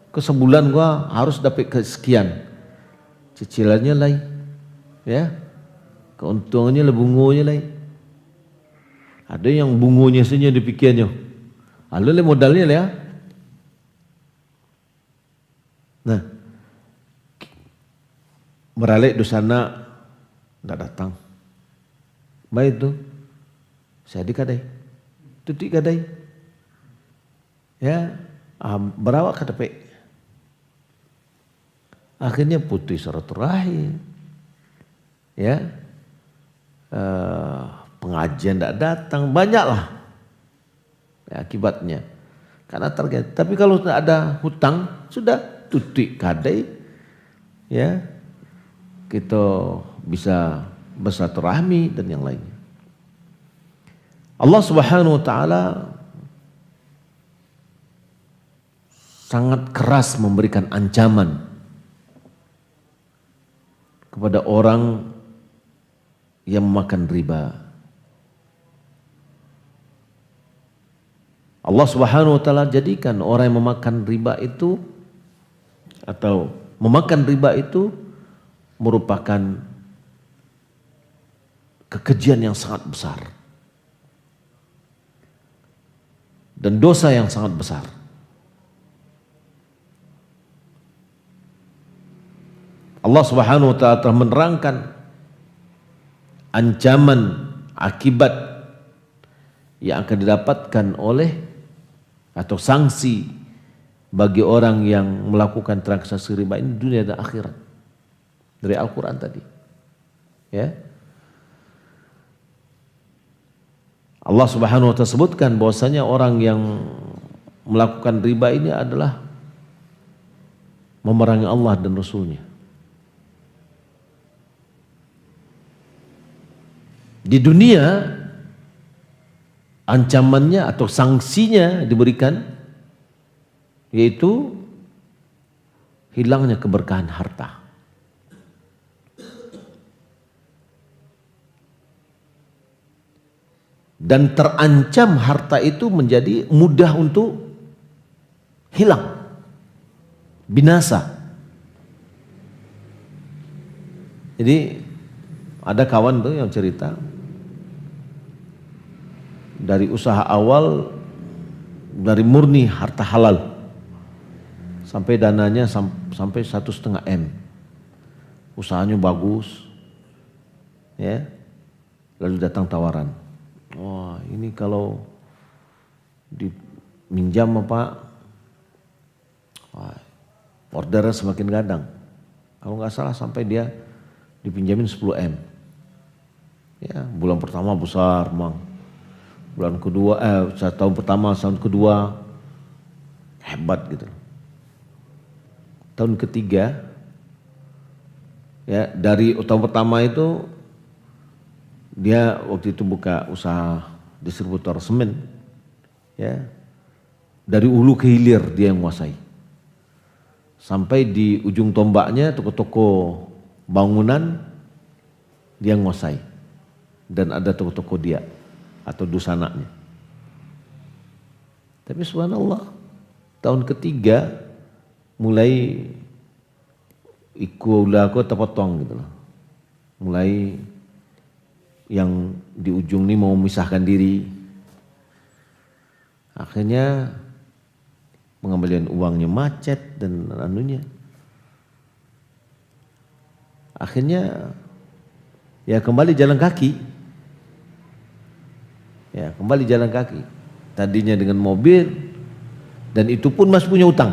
Ke sebulan gua harus dapat sekian. Cicilannya lain. Ya. Keuntungannya lah bungonya lain. Ada yang bungonya saja dipikirnya. Ada lah modalnya lah ya. Nah. Beralik di sana enggak datang. Baik itu. Saya di kadai. Tutik kadai. Ya, berawak ke tepi. Akhirnya putus silaturahim. Ya. Pengajian tidak datang, banyaklah ya, akibatnya. Karena target. Tapi kalau tidak ada hutang, sudah tutik kadai. Ya. Kita bisa bersilaturahmi dan yang lainnya. Allah Subhanahu wa taala sangat keras memberikan ancaman kepada orang yang memakan riba. Allah Subhanahu wa taala jadikan orang yang memakan riba itu atau memakan riba itu merupakan kekejian yang sangat besar dan dosa yang sangat besar. Allah Subhanahu wa taala telah menerangkan ancaman akibat yang akan didapatkan oleh atau sanksi bagi orang yang melakukan transaksi riba ini dunia dan akhirat dari Al-Quran tadi. Ya. Allah Subhanahu wa taala sebutkan bahwasanya orang yang melakukan riba ini adalah memerangi Allah dan Rasulnya. Di dunia ancamannya atau sanksinya diberikan yaitu hilangnya keberkahan harta. Dan terancam harta itu menjadi mudah untuk hilang, binasa. Jadi ada kawan tuh yang cerita dari usaha awal dari murni harta halal sampai dananya sampai 1,5 M, usahanya bagus, ya. Lalu datang tawaran, wah ini kalau diminjam apa, wah, ordernya semakin gadang. Kalau nggak salah sampai dia dipinjamin 10 M. Ya, bulan pertama besar, Mang. Bulan kedua, tahun pertama, tahun kedua hebat gitu. Tahun ketiga, ya dari tahun pertama itu dia waktu itu buka usaha distributor semen, ya dari hulu ke hilir dia yang menguasai. Sampai di ujung tombaknya toko-toko bangunan dia yang menguasai dan ada toko-toko dia atau dusananya. Tapi subhanallah tahun ketiga mulai ikulah aku terpotong gitu loh. Mulai yang di ujung ini mau memisahkan diri. Akhirnya pengembalian uangnya macet dan anunya. Akhirnya ya kembali jalan kaki. Ya, kembali jalan kaki. Tadinya dengan mobil dan itu pun masih punya utang.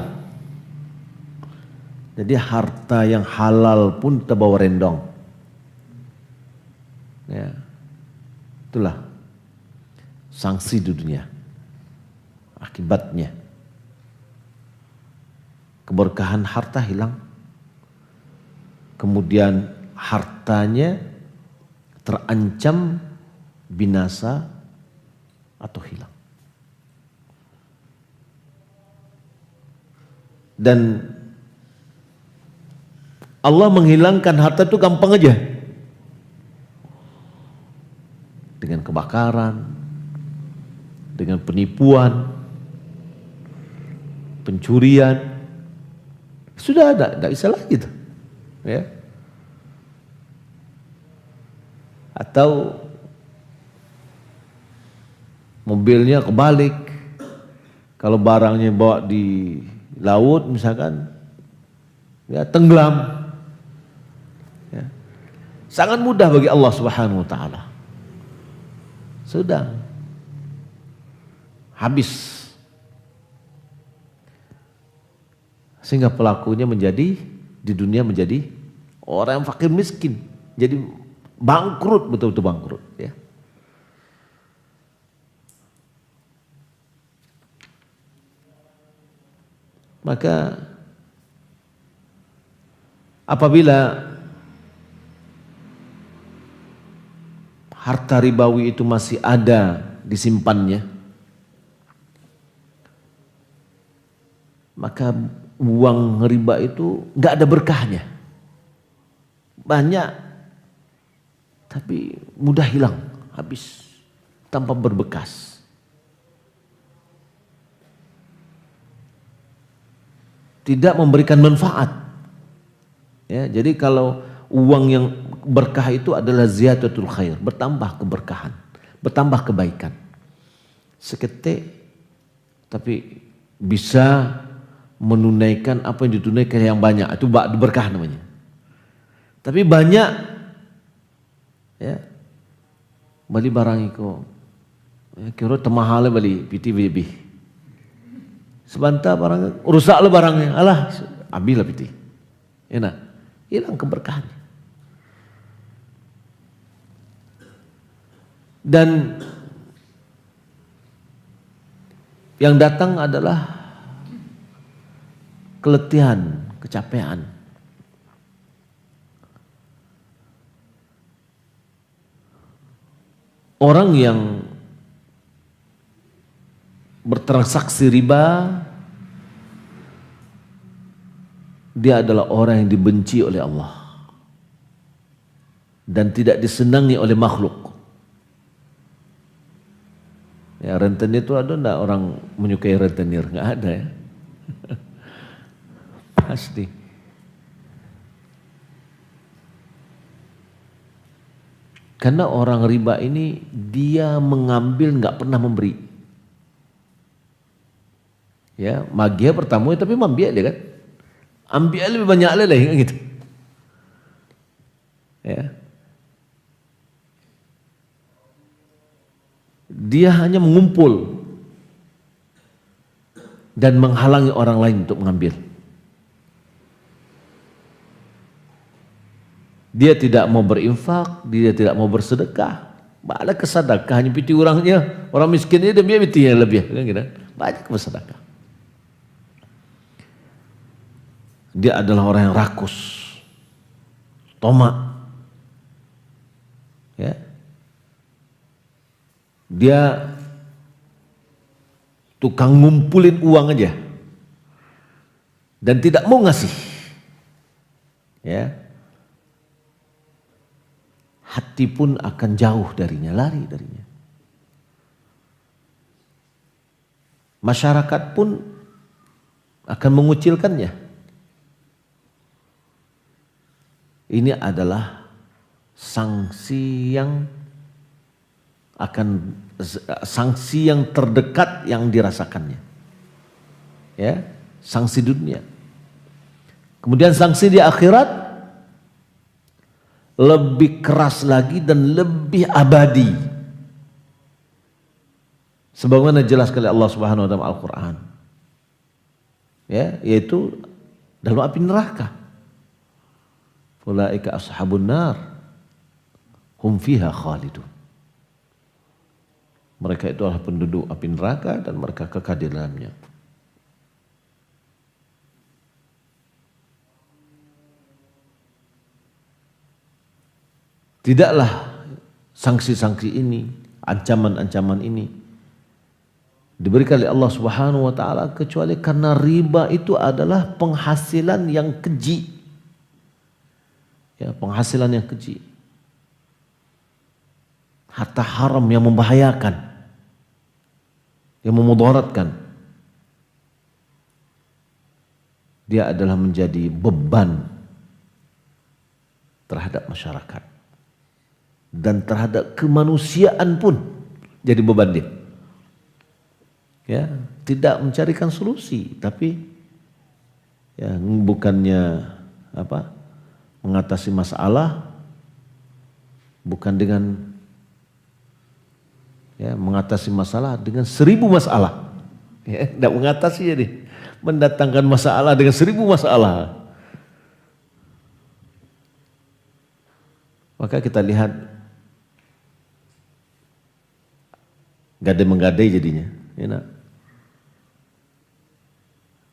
Jadi harta yang halal pun terbawa rendong. Ya. Itulah sanksi di dunia. Akibatnya keberkahan harta hilang. Kemudian hartanya terancam binasa atau hilang. Dan Allah menghilangkan harta itu gampang aja. Dengan kebakaran, dengan penipuan, pencurian. Sudah ada, tidak bisa lagi tuh. Ya. Atau mobilnya kebalik. Kalau barangnya bawa di laut misalkan, ya tenggelam. Ya. Sangat mudah bagi Allah Subhanahu wa taala. Sudah habis. Sehingga pelakunya menjadi di dunia menjadi orang yang fakir miskin, jadi bangkrut, betul-betul bangkrut ya. Maka apabila harta ribawi itu masih ada disimpannya, maka uang riba itu nggak ada berkahnya. Banyak, tapi mudah hilang, habis, tanpa berbekas. Tidak memberikan manfaat. Ya, jadi kalau uang yang berkah itu adalah ziyadatul khair, bertambah keberkahan, bertambah kebaikan. Seketik, tapi bisa menunaikan apa yang ditunaikan yang banyak, itu berkah namanya. Tapi banyak, ya, beli barang itu, ya, kira temahal beli, piti lebih. Sebentar barangnya, rusaklah barangnya, alah, ambillah piti. Enak, hilang keberkahannya. Dan yang datang adalah keletihan, kecapean. Orang yang bertransaksi riba, dia adalah orang yang dibenci oleh Allah dan tidak disenangi oleh makhluk. Ya, rentenir itu ada enggak orang menyukai rentenir? Enggak ada ya. Pasti. Karena orang riba ini dia mengambil enggak pernah memberi. Ya, magia pertama tapi ambil dia kan. Ambil lebih banyak lagi kan gitu. Ya. Dia hanya mengumpul dan menghalangi orang lain untuk mengambil. Dia tidak mau berinfak, dia tidak mau bersedekah. Banyak kesedekah hanya piti orangnya, orang miskin ini dia piti yang lebih kan gitu. Banyak bersedekah. Dia adalah orang yang rakus, tomak. Ya. Dia tukang ngumpulin uang aja dan tidak mau ngasih. Ya. Hati pun akan jauh darinya, lari darinya. Masyarakat pun akan mengucilkannya. Ini adalah sanksi yang terdekat yang dirasakannya. Ya, sanksi dunia. Kemudian sanksi di akhirat lebih keras lagi dan lebih abadi. Sebagaimana jelas oleh Allah Subhanahu wa taala Al-Qur'an. Ya, yaitu dalam api neraka. Ulaika ashabun nar hum fiha khalidun. Mereka itu adalah penduduk api neraka dan mereka kekal di dalamnya. Tidaklah sanksi-sanksi ini, ancaman-ancaman ini diberikan oleh Allah Subhanahu wa taala kecuali karena riba itu adalah penghasilan yang keji. Ya, penghasilan yang keji. Harta haram yang membahayakan, yang memudaratkan. Dia adalah menjadi beban terhadap masyarakat. Dan terhadap kemanusiaan pun jadi beban dia. Ya, tidak mencarikan solusi, tapi ya bukannya mengatasi masalah, bukan dengan mengatasi masalah dengan 1000 masalah. Ya, tidak mengatasi jadi mendatangkan masalah dengan 1000 masalah. Maka kita lihat gadai menggadai jadinya, ya,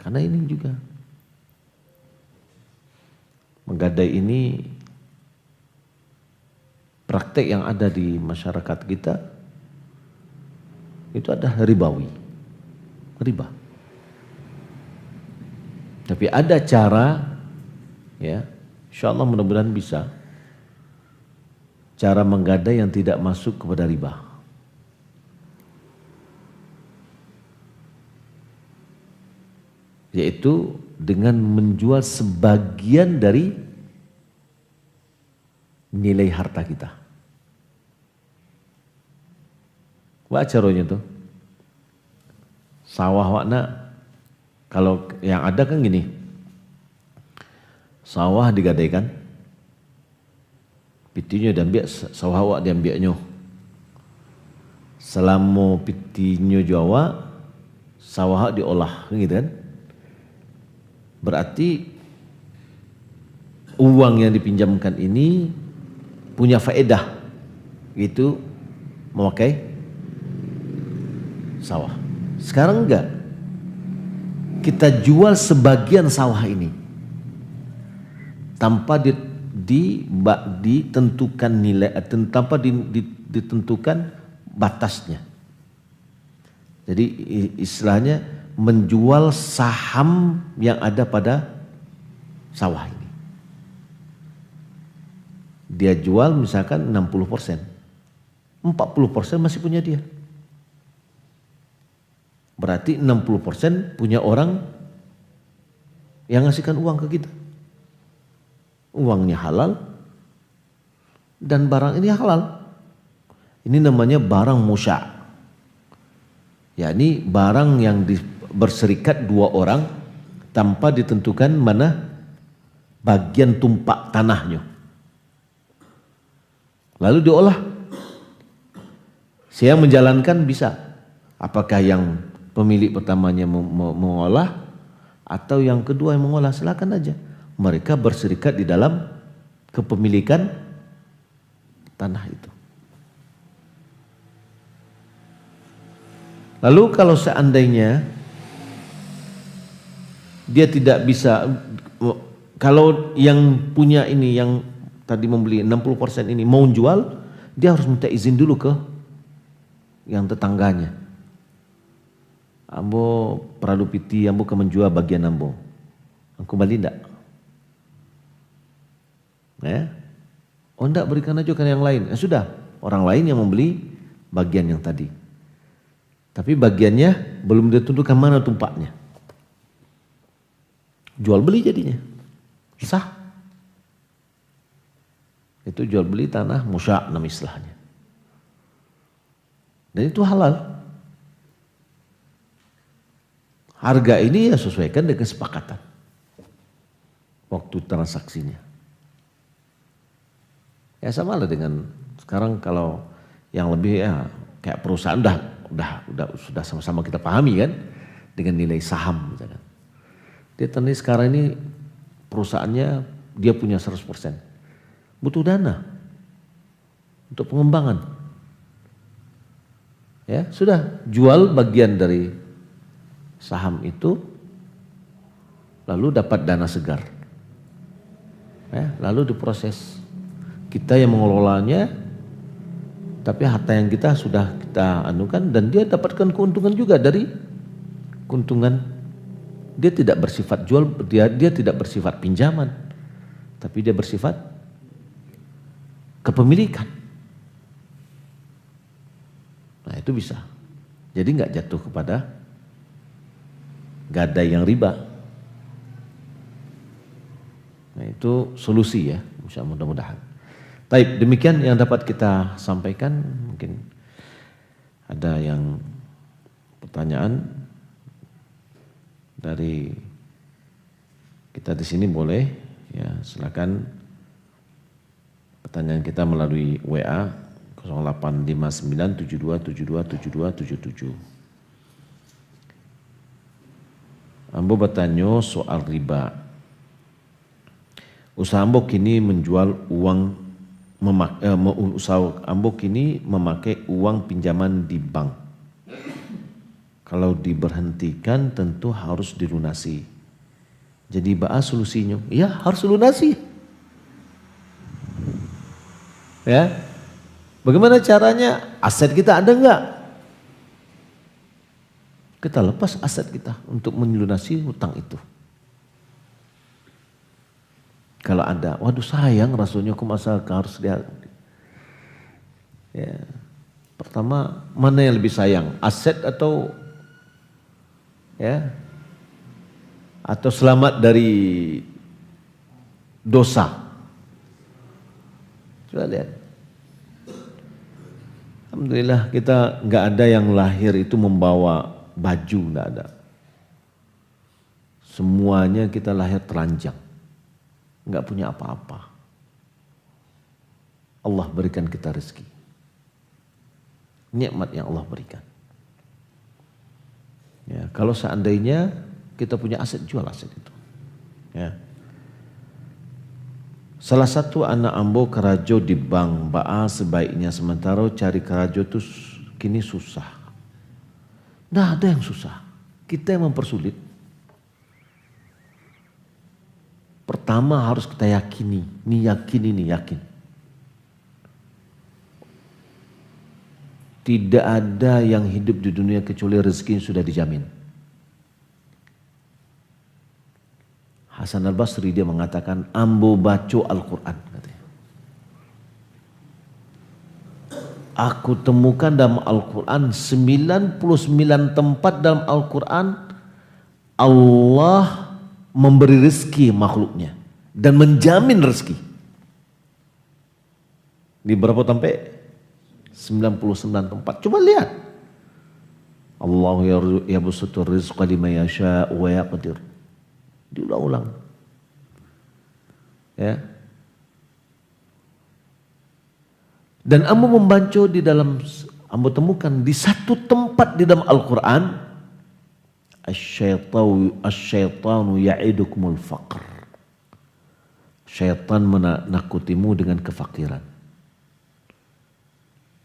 karena ini juga menggadai ini praktek yang ada di masyarakat kita itu ada ribawi, riba. Tapi ada cara, ya, insya Allah mudah-mudahan bisa, cara menggadai yang tidak masuk kepada riba. Yaitu dengan menjual sebagian dari nilai harta kita. Wah caranya tuh. Sawah wakna, kalau yang ada kan gini. Sawah digadaikan. Pitinya diambil, sawah wak diambilnya. Selama pitinya Jawa, sawah diolah gitu kan. Berarti uang yang dipinjamkan ini punya faedah, itu memakai sawah. Sekarang enggak, kita jual sebagian sawah ini tanpa ditentukan nilai, tanpa ditentukan batasnya. Jadi istilahnya menjual saham yang ada pada sawah ini. Dia jual misalkan 60%. 40% masih punya dia. Berarti 60% punya orang yang ngasihkan uang ke kita. Uangnya halal dan barang ini halal. Ini namanya barang musya'. yakni barang yang berserikat dua orang tanpa ditentukan mana bagian tumpak tanahnya. Lalu diolah. Saya menjalankan bisa. Apakah yang pemilik pertamanya mengolah atau yang kedua yang mengolah, silakan aja. Mereka berserikat di dalam kepemilikan tanah itu. Lalu kalau seandainya dia tidak bisa, kalau yang punya ini yang tadi membeli 60% ini mau jual, dia harus minta izin dulu ke yang tetangganya. Ambo Pradu Piti, ambo ke menjual bagian ambo. Aku balik enggak? Ya? Oh enggak, berikan aja ke yang lain. Ya sudah, orang lain yang membeli bagian yang tadi. Tapi bagiannya belum ditentukan mana tumpaknya. Jual beli jadinya. Sah. Itu jual beli tanah musya' nama istilahnya. Dan itu halal. Harga ini ya sesuaikan dengan kesepakatan. Waktu transaksinya. Ya sama lah dengan sekarang kalau yang lebih ya kayak perusahaan sudah sama-sama kita pahami kan dengan nilai saham misalkan. Dia tadi sekarang ini perusahaannya dia punya 100%. Butuh dana untuk pengembangan. Ya, sudah jual bagian dari saham itu, lalu dapat dana segar. Ya, lalu diproses. Kita yang mengelolanya, tapi harta yang kita sudah kita anukan, dan dia dapatkan keuntungan juga dari keuntungan. Dia tidak bersifat jual, dia tidak bersifat pinjaman, tapi dia bersifat kepemilikan. Nah itu bisa. Jadi nggak jatuh kepada gadai yang riba. Nah itu solusi ya, mudah-mudahan. Baik, demikian yang dapat kita sampaikan. Mungkin ada yang pertanyaan dari kita di sini boleh ya, silakan pertanyaan kita melalui WA 085972727277. Ambo bertanya soal riba. Usaha Ambo kini menjual uang usaha Ambo kini memakai uang pinjaman di bank. Kalau diberhentikan tentu harus dilunasi. Jadi bahas solusinya, ya harus lunasi. Ya. Bagaimana caranya? Aset kita ada enggak? Kita lepas aset kita untuk melunasi hutang itu. Kalau ada, waduh sayang rasanya aku masa harus dia. Ya. Pertama, mana yang lebih sayang? Aset atau ya? Atau selamat dari dosa? Coba lihat. Alhamdulillah kita nggak ada yang lahir itu membawa baju, nggak ada. Semuanya kita lahir telanjang, nggak punya apa-apa. Allah berikan kita rezeki, nikmat yang Allah berikan. Ya, kalau seandainya kita punya aset, jual aset itu. Ya. Salah satu anak Ambo kerajo di bank Ba'a sebaiknya, sementara cari kerajo itu kini susah. Nah ada yang susah, kita yang mempersulit. Pertama harus kita yakini, yakin. Tidak ada yang hidup di dunia kecuali rezeki sudah dijamin. Hasan al-Basri dia mengatakan, Ambo baca Al-Quran. Aku temukan dalam Al-Quran 99 tempat dalam Al-Quran Allah memberi rezeki makhluknya dan menjamin rezeki. Di berapa sampai? 99 tempat. Coba lihat. Allahu yabsutur rizqa liman yasha wa yaqdir. Diulang-ulang. Ya. Dan Ambo membaca di dalam, Ambo temukan di satu tempat di dalam Al-Quran, asyaitanu ya'idukumul faqr. Syaitan menakutimu dengan kefakiran.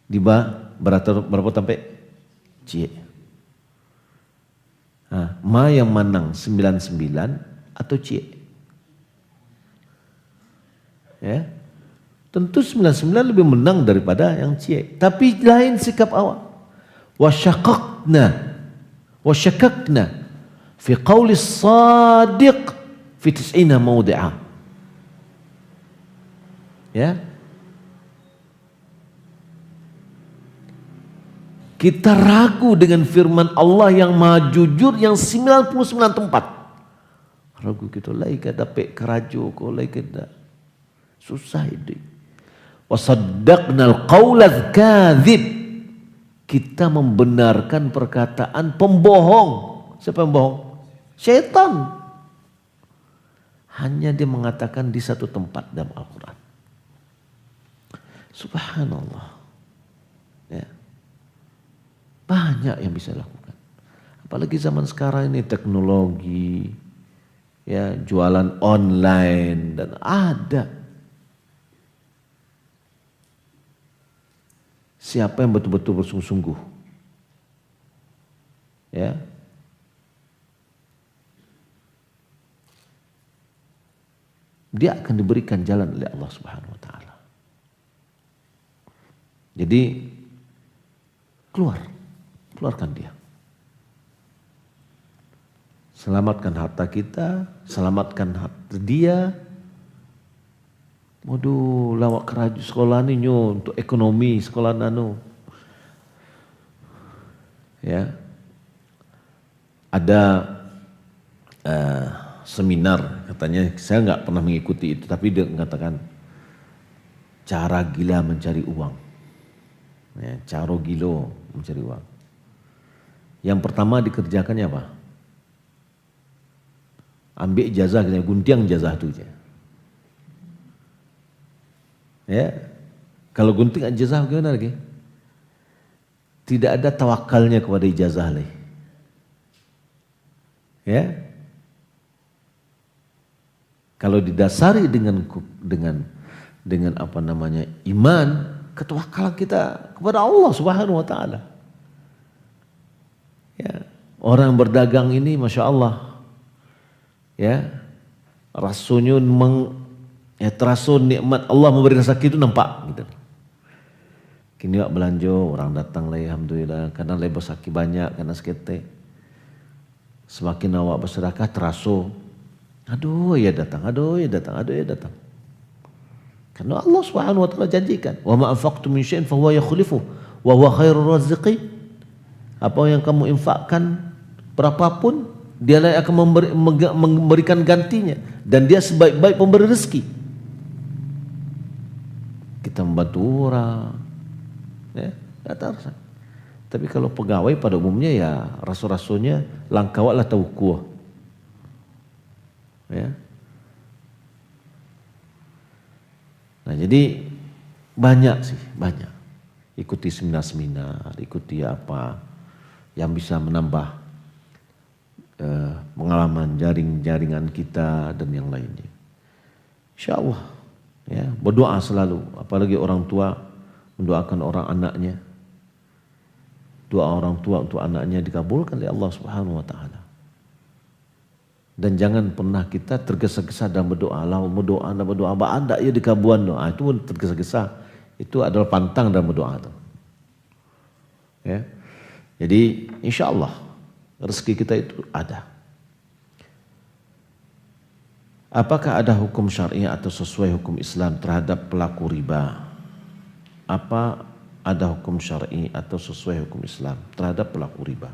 Di berapa sampai? C. Ma yang menang 99 atau C? Ya. Tentu 99 lebih menang daripada yang C. Tapi lain sikap awak. Wa syakakna fi qawli sadiq fi 90 mawdi'a. Ya. Kita ragu dengan firman Allah yang maha jujur yang 99 tempat. Ragu kita lai kada pe kerajo ko lai kada. Susah itu. Wasaddaqnal qaulal kadzib. Kita membenarkan perkataan pembohong. Siapa yang bohong? Syaitan. Hanya dia mengatakan di satu tempat dalam Al-Quran. Subhanallah. Ya. Banyak yang bisa lakukan. Apalagi zaman sekarang ini teknologi, ya jualan online dan ada. Siapa yang betul-betul bersungguh-sungguh ya, dia akan diberikan jalan oleh Allah Subhanahu wa taala. Jadi keluarkan dia. Selamatkan harta kita, selamatkan harta dia. Waduh, lawak keraju sekolah ni nyo untuk ekonomi sekolah nano. Ya. Ada seminar, katanya saya nggak pernah mengikuti itu, tapi dia mengatakan cara gila mencari uang, ya, cara gilo mencari uang. Yang pertama dikerjakannya apa? Ambil ijazah, guntiang ijazah itu aja. Ya, kalau gunting ijazah gimana lagi? Tidak ada tawakalnya kepada ijazah lagi. Ya. Kalau didasari dengan apa namanya iman, ketawakalan kita kepada Allah Subhanahu wa taala. Ya, orang berdagang ini Masya Allah, ya, rasanya terasa nikmat Allah memberi rezeki itu nampak gitu. Kini wak belanja, orang datang lah alhamdulillah, karena lebar saki banyak, karena sekete. Semakin awak bersedekah terasa, aduh ya datang, aduh ya datang, aduh ya datang. Karena Allah Subhanahu wa taala janjikan, wa ma anfaqtum min syai'in fa huwa yukhlifu wa huwa khairur raziqin. Apa yang kamu infakkan berapapun, dialah yang akan memberikan gantinya, dan dia sebaik-baik pemberi rezeki. Kita membantu orang, ya, tak. Tapi kalau pegawai pada umumnya ya rasul-rasulnya langkawatlah taukuah. Ya. Nah jadi banyak sih, banyak. Ikuti seminar-seminar, ikuti apa yang bisa menambah pengalaman jaringan kita dan yang lainnya. Insya Allah, ya, berdoa selalu, apalagi orang tua mendoakan orang anaknya. Doa orang tua untuk anaknya dikabulkan oleh Allah Subhanahu wa taala. Dan jangan pernah kita tergesa-gesa dalam berdoa. Allah berdoa, anda ya dikabuan doa. Itu pun tergesa-gesa. Itu adalah pantang dalam berdoa itu. Ya. Jadi insya Allah rezeki kita itu ada. Apakah ada hukum syar'i atau sesuai hukum Islam terhadap pelaku riba? Apa ada hukum syar'i atau sesuai hukum Islam terhadap pelaku riba?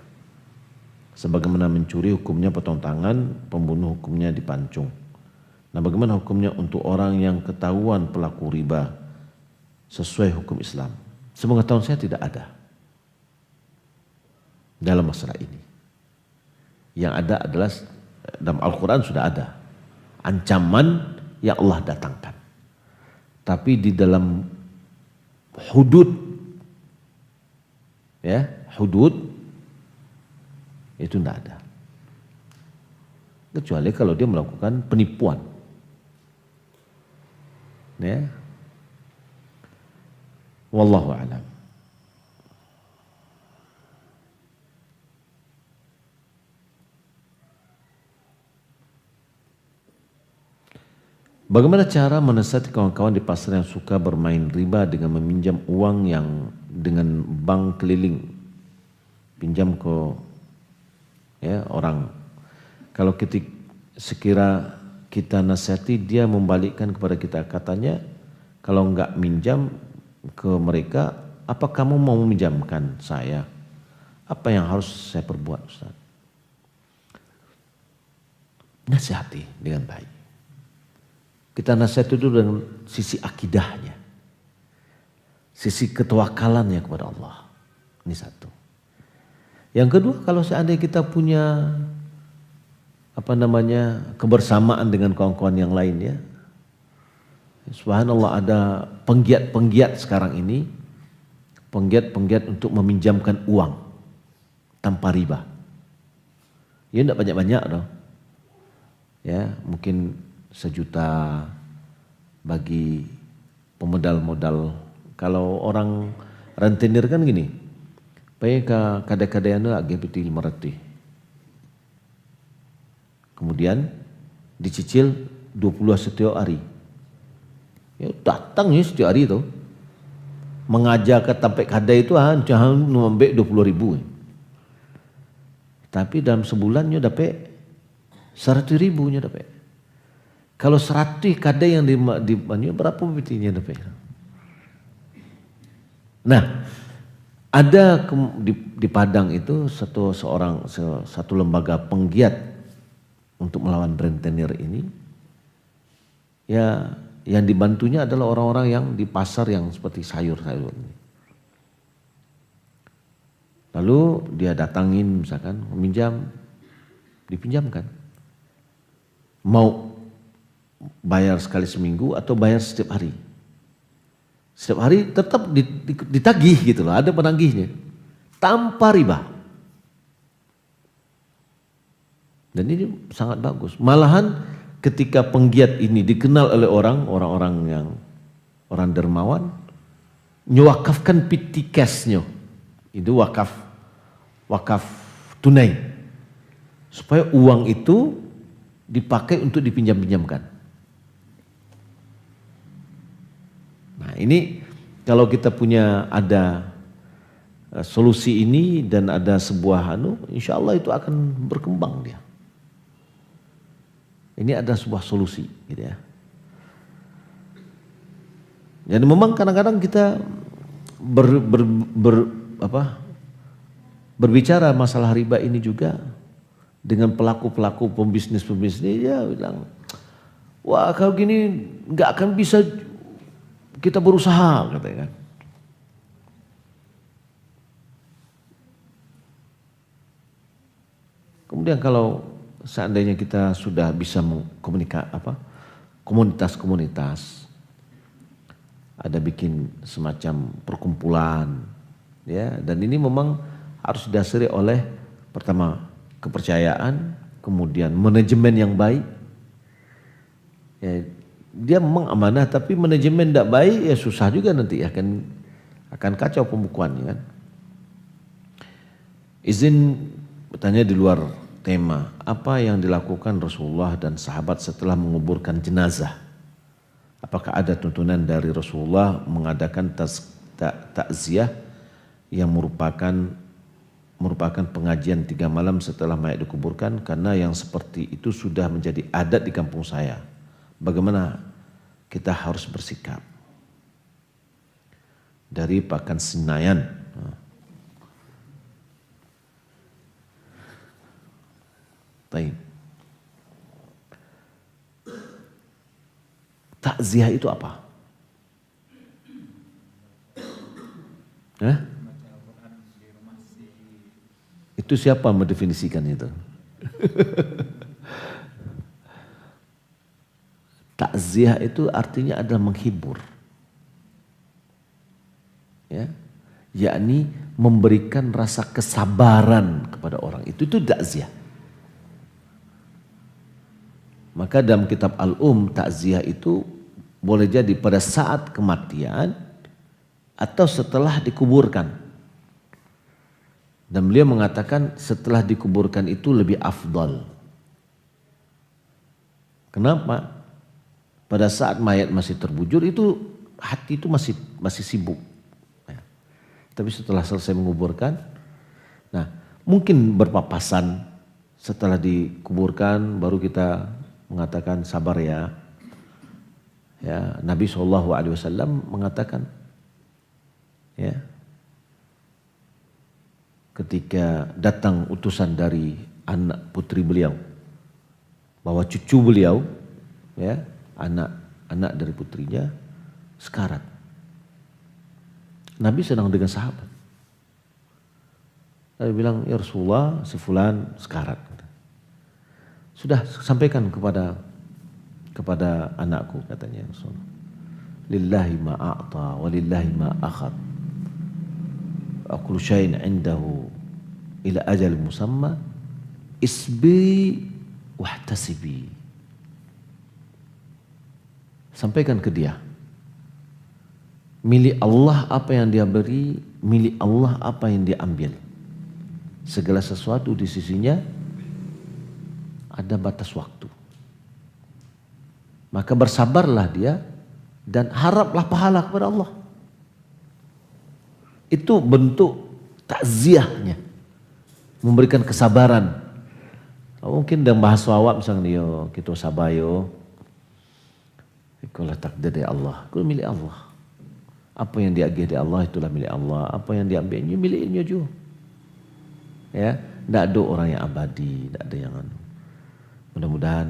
Sebagaimana mencuri hukumnya potong tangan, pembunuh hukumnya dipancung. Nah, bagaimana hukumnya untuk orang yang ketahuan pelaku riba sesuai hukum Islam? Sepengetahuan saya tidak ada dalam masalah ini. Yang ada adalah dalam Al-Quran sudah ada ancaman yang Allah datangkan. Tapi di dalam hudud, ya, hudud itu tidak ada. Kecuali kalau dia melakukan penipuan. Ya. Wallahu a'lam. Bagaimana cara menasihati kawan-kawan di pasar yang suka bermain riba dengan meminjam uang yang dengan bank keliling, pinjam ke orang. Kalau sekira kita nasihati, dia membalikkan kepada kita, katanya kalau enggak minjam ke mereka, apa kamu mau meminjamkan saya? Apa yang harus saya perbuat, Ustaz? Nasihati dengan baik. Kita nasihat itu dengan sisi akidahnya, sisi ketawakalannya kepada Allah. Ini satu. Yang kedua, kalau seandainya kita punya kebersamaan dengan kawan-kawan yang lain, ya, subhanallah, ada penggiat-penggiat sekarang ini, penggiat-penggiat untuk meminjamkan uang tanpa riba. Ya tidak banyak-banyak dong. Ya, mungkin 1 juta bagi pemodal-modal. Kalau orang rentenir kan gini, Pai ka kada-kadayana agi piti 500. Kemudian dicicil 20 setiap hari. Ya datang ya setiap hari tu. Mengajar ke tampek kadai itu jangan nombek 20.000. Tapi dalam sebulannya dapat 100.000 dapat. Kalau 100 kadai yang di berapa betinya dapat? Nah, ada di Padang itu satu lembaga penggiat untuk melawan rentenir ini. Ya, yang dibantunya adalah orang-orang yang di pasar yang seperti sayur-sayur ini. Lalu dia datangin misalkan meminjam, dipinjamkan. Mau bayar sekali seminggu atau bayar setiap hari. Setiap hari tetap ditagih gitu loh, ada penagihnya. Tanpa riba. Dan ini sangat bagus. Malahan ketika penggiat ini dikenal oleh orang-orang yang orang dermawan, nyewakafkan piti cashnya. Itu wakaf tunai. Supaya uang itu dipakai untuk dipinjam-pinjamkan. Nah ini kalau kita punya ada solusi ini dan ada sebuah insya Allah itu akan berkembang dia. Ini ada sebuah solusi gitu ya. Jadi memang kadang-kadang kita berbicara masalah riba ini juga dengan pelaku-pelaku pembisnis ya bilang, wah kalau gini nggak akan bisa kita berusaha katanya kan. Kemudian kalau seandainya kita sudah bisa komunitas-komunitas, ada bikin semacam perkumpulan, ya, dan ini memang harus didasari oleh pertama kepercayaan, kemudian manajemen yang baik. Ya, dia memang amanah, tapi manajemen tidak baik ya susah juga nanti akan kacau pembukuannya kan. Izin bertanya di luar tema, apa yang dilakukan Rasulullah dan sahabat setelah menguburkan jenazah? Apakah ada tuntunan dari Rasulullah mengadakan takziah yang merupakan pengajian 3 malam setelah mayat dikuburkan? Karena yang seperti itu sudah menjadi adat di kampung saya. Bagaimana kita harus bersikap? Dari Pakan Senayan. Baik. Takziah itu apa? Itu siapa mendefinisikan itu? Takziah itu artinya adalah menghibur. Ya. Yakni memberikan rasa kesabaran kepada orang. Itu takziah. Maka dalam kitab takziah itu boleh jadi pada saat kematian atau setelah dikuburkan. Dan beliau mengatakan setelah dikuburkan itu lebih afdal. Kenapa? Pada saat mayat masih terbujur itu hati itu masih sibuk. Tapi setelah selesai menguburkan, nah mungkin berpapasan setelah dikuburkan baru kita mengatakan sabar ya. Ya, Nabi SAW mengatakan, ya, ketika datang utusan dari anak putri beliau, bahwa cucu beliau, ya, anak dari putrinya sekarat. Nabi sedang dengan sahabat. Nabi bilang, ya Rasulullah, si fulan sekarat. Sudah sampaikan kepada anakku, katanya Rasulullah. Lillahi ma a'ta wa lillahi ma akhad. Aqulu syai'in indahu ila ajal musamma isbi wahtasibi. Sampaikan ke dia Milik Allah apa yang dia beri, milik Allah apa yang dia ambil. Segala sesuatu di sisinya ada batas waktu. Maka bersabarlah dia dan haraplah pahala kepada Allah. Itu bentuk takziahnya, memberikan kesabaran. Mungkin dalam bahasa awam misalnya yo kita sabar yo. Ikulah takdir dari Allah, itu milik Allah. Apa yang diagih dari Allah itulah milik Allah. Apa yang diambilnya miliknya juga. Ya, tidak ada orang yang abadi, tidak ada yang mudah-mudahan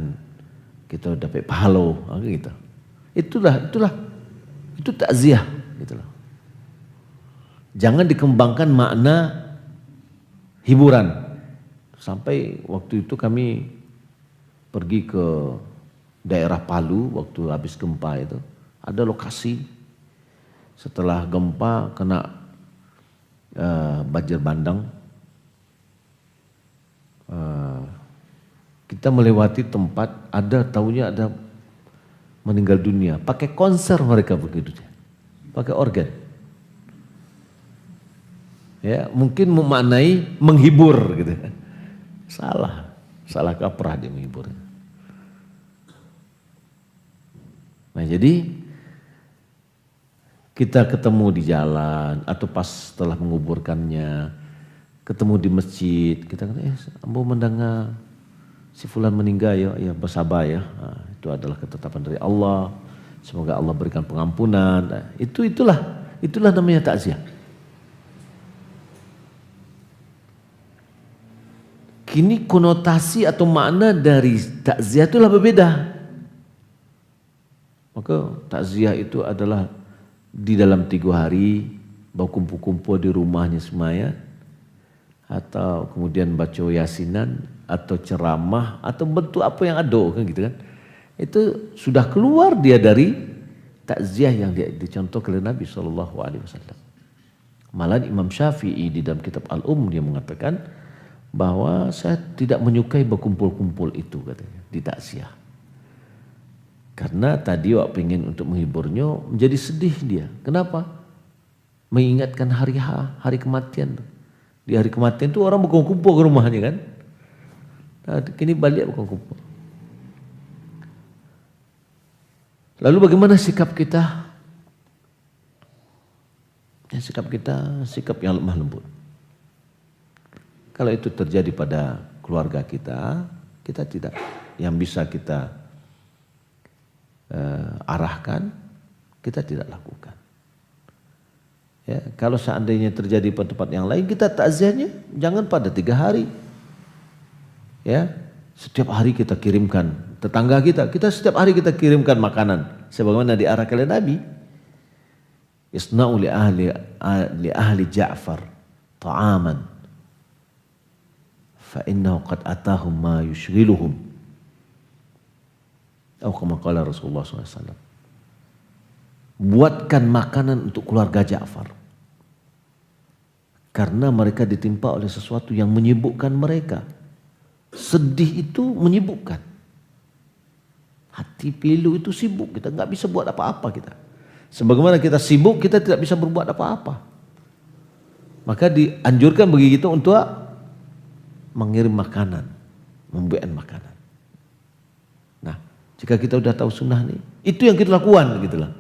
kita dapat pahala, gitu. Itu takziah, gitulah. Jangan dikembangkan makna hiburan. Sampai waktu itu kami pergi ke daerah Palu waktu habis gempa itu, ada lokasi setelah gempa kena banjir bandang, kita melewati tempat taunya ada meninggal dunia, pakai konser mereka begitu, pakai organ. Ya, mungkin memaknai menghibur gitu. Salah kaprah dia menghibur. Nah, jadi kita ketemu di jalan atau pas setelah menguburkannya, ketemu di masjid, kita kata, ambo mendengar si fulan meninggal ya bersabar ya. Nah, itu adalah ketetapan dari Allah. Semoga Allah berikan pengampunan. Nah, itulah namanya takziah. Kini konotasi atau makna dari takziah itulah berbeda. Maka takziah itu adalah di dalam 3 hari berkumpul-kumpul di rumahnya semaya, atau kemudian baca yasinan atau ceramah atau bentuk apa yang ada kan gitu kan. Itu sudah keluar dia dari takziah yang dicontohkan oleh Nabi SAW. Malah Imam Syafi'i di dalam kitab Al-Um dia mengatakan bahwa saya tidak menyukai berkumpul-kumpul itu katanya di takziah. Karena tadi waktu pengen untuk menghiburnya menjadi sedih dia. Kenapa? Mengingatkan hari kematian. Di hari kematian itu orang berkumpul ke rumahnya kan. Nah, kini balik berkumpul. Lalu bagaimana sikap kita? Ya, sikap yang lemah lembut. Kalau itu terjadi pada keluarga kita tidak. Yang bisa kita arahkan, kita tidak lakukan. Ya, kalau seandainya terjadi pada tempat yang lain, kita takziahnya jangan pada 3 hari. Ya, setiap hari kita kirimkan tetangga kita setiap hari kita kirimkan makanan sebagaimana diarahkan oleh Nabi. Isna'u li ahli Ja'far ta'aman fa innahu qad atahum ma yushghiluhum. Atau kama qala Rasulullah SAW. Buatkan makanan untuk keluarga Ja'far. Karena mereka ditimpa oleh sesuatu yang menyibukkan mereka. Sedih itu menyibukkan. Hati pilu itu sibuk, kita nggak bisa buat apa-apa kita. Sebagaimana kita sibuk, kita tidak bisa berbuat apa-apa. Maka dianjurkan bagi kita untuk mengirim makanan, membuat makanan. Jika kita udah tahu sunnah nih, itu yang kita lakukan gitulah.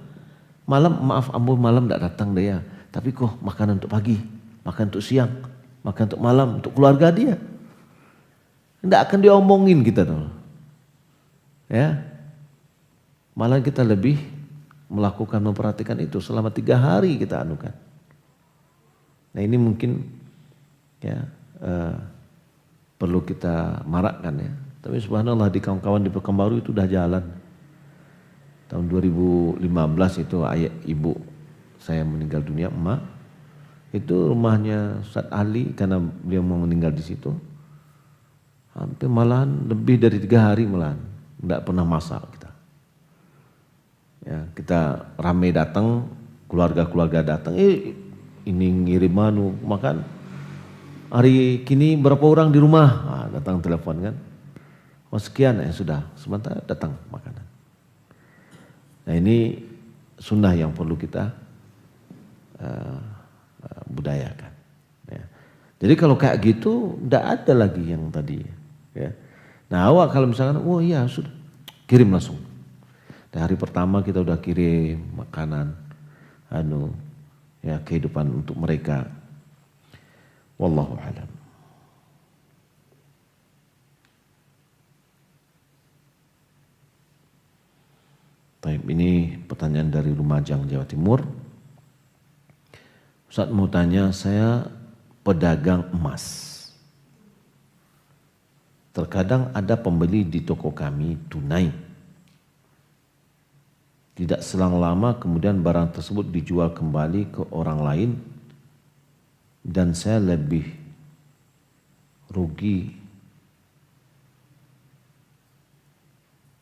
Malam malam tidak datang dia, tapi kok makanan untuk pagi, makan untuk siang, makan untuk malam, untuk keluarga dia. Tidak akan diomongin kita tuh. Ya. Malah kita lebih memperhatikan itu selama 3 hari kita anukan. Nah, ini mungkin ya perlu kita marakkan ya. Tapi subhanallah di kawan-kawan di Pekanbaru itu udah jalan. Tahun 2015 itu ayah ibu saya meninggal dunia, emak. Itu rumahnya Ustaz Ali karena beliau mau meninggal di situ. Hampir malahan lebih dari 3 hari malahan. Tidak pernah masak kita. Ya, kita ramai datang, keluarga-keluarga datang. Ini ngirim makan. Hari kini berapa orang di rumah? Nah, datang telepon kan. Oh sekian ya sudah, sementara datang makanan. Nah ini sunnah yang perlu kita budayakan. Ya. Jadi kalau kayak gitu, tidak ada lagi yang tadi. Ya. Nah awak kalau misalkan, oh iya sudah, kirim langsung. Dari hari pertama kita udah kirim makanan, ya kehidupan untuk mereka. Wallahu a'lam. Baik, ini pertanyaan dari Lumajang, Jawa Timur. Ustaz mau tanya, saya pedagang emas. Terkadang ada pembeli di toko kami tunai. Tidak selang lama kemudian barang tersebut dijual kembali ke orang lain dan saya lebih rugi.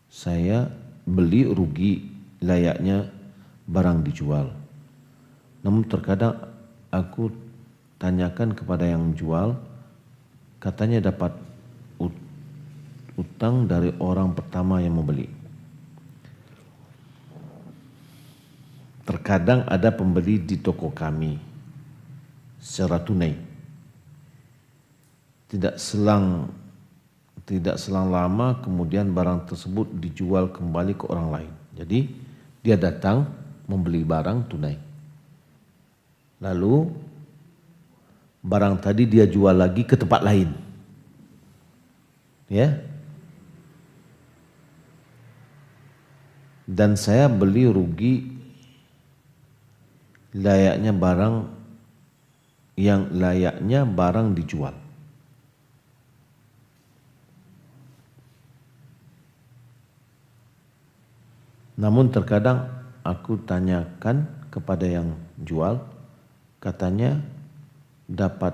Saya beli rugi layaknya barang dijual. Namun terkadang aku tanyakan kepada yang jual, katanya dapat utang dari orang pertama yang membeli. Terkadang ada pembeli di toko kami secara tunai. Tidak selang lama kemudian barang tersebut dijual kembali ke orang lain. Jadi dia datang membeli barang tunai. Lalu barang tadi dia jual lagi ke tempat lain. Ya. Dan saya beli rugi layaknya barang dijual. Namun terkadang aku tanyakan kepada yang jual, katanya dapat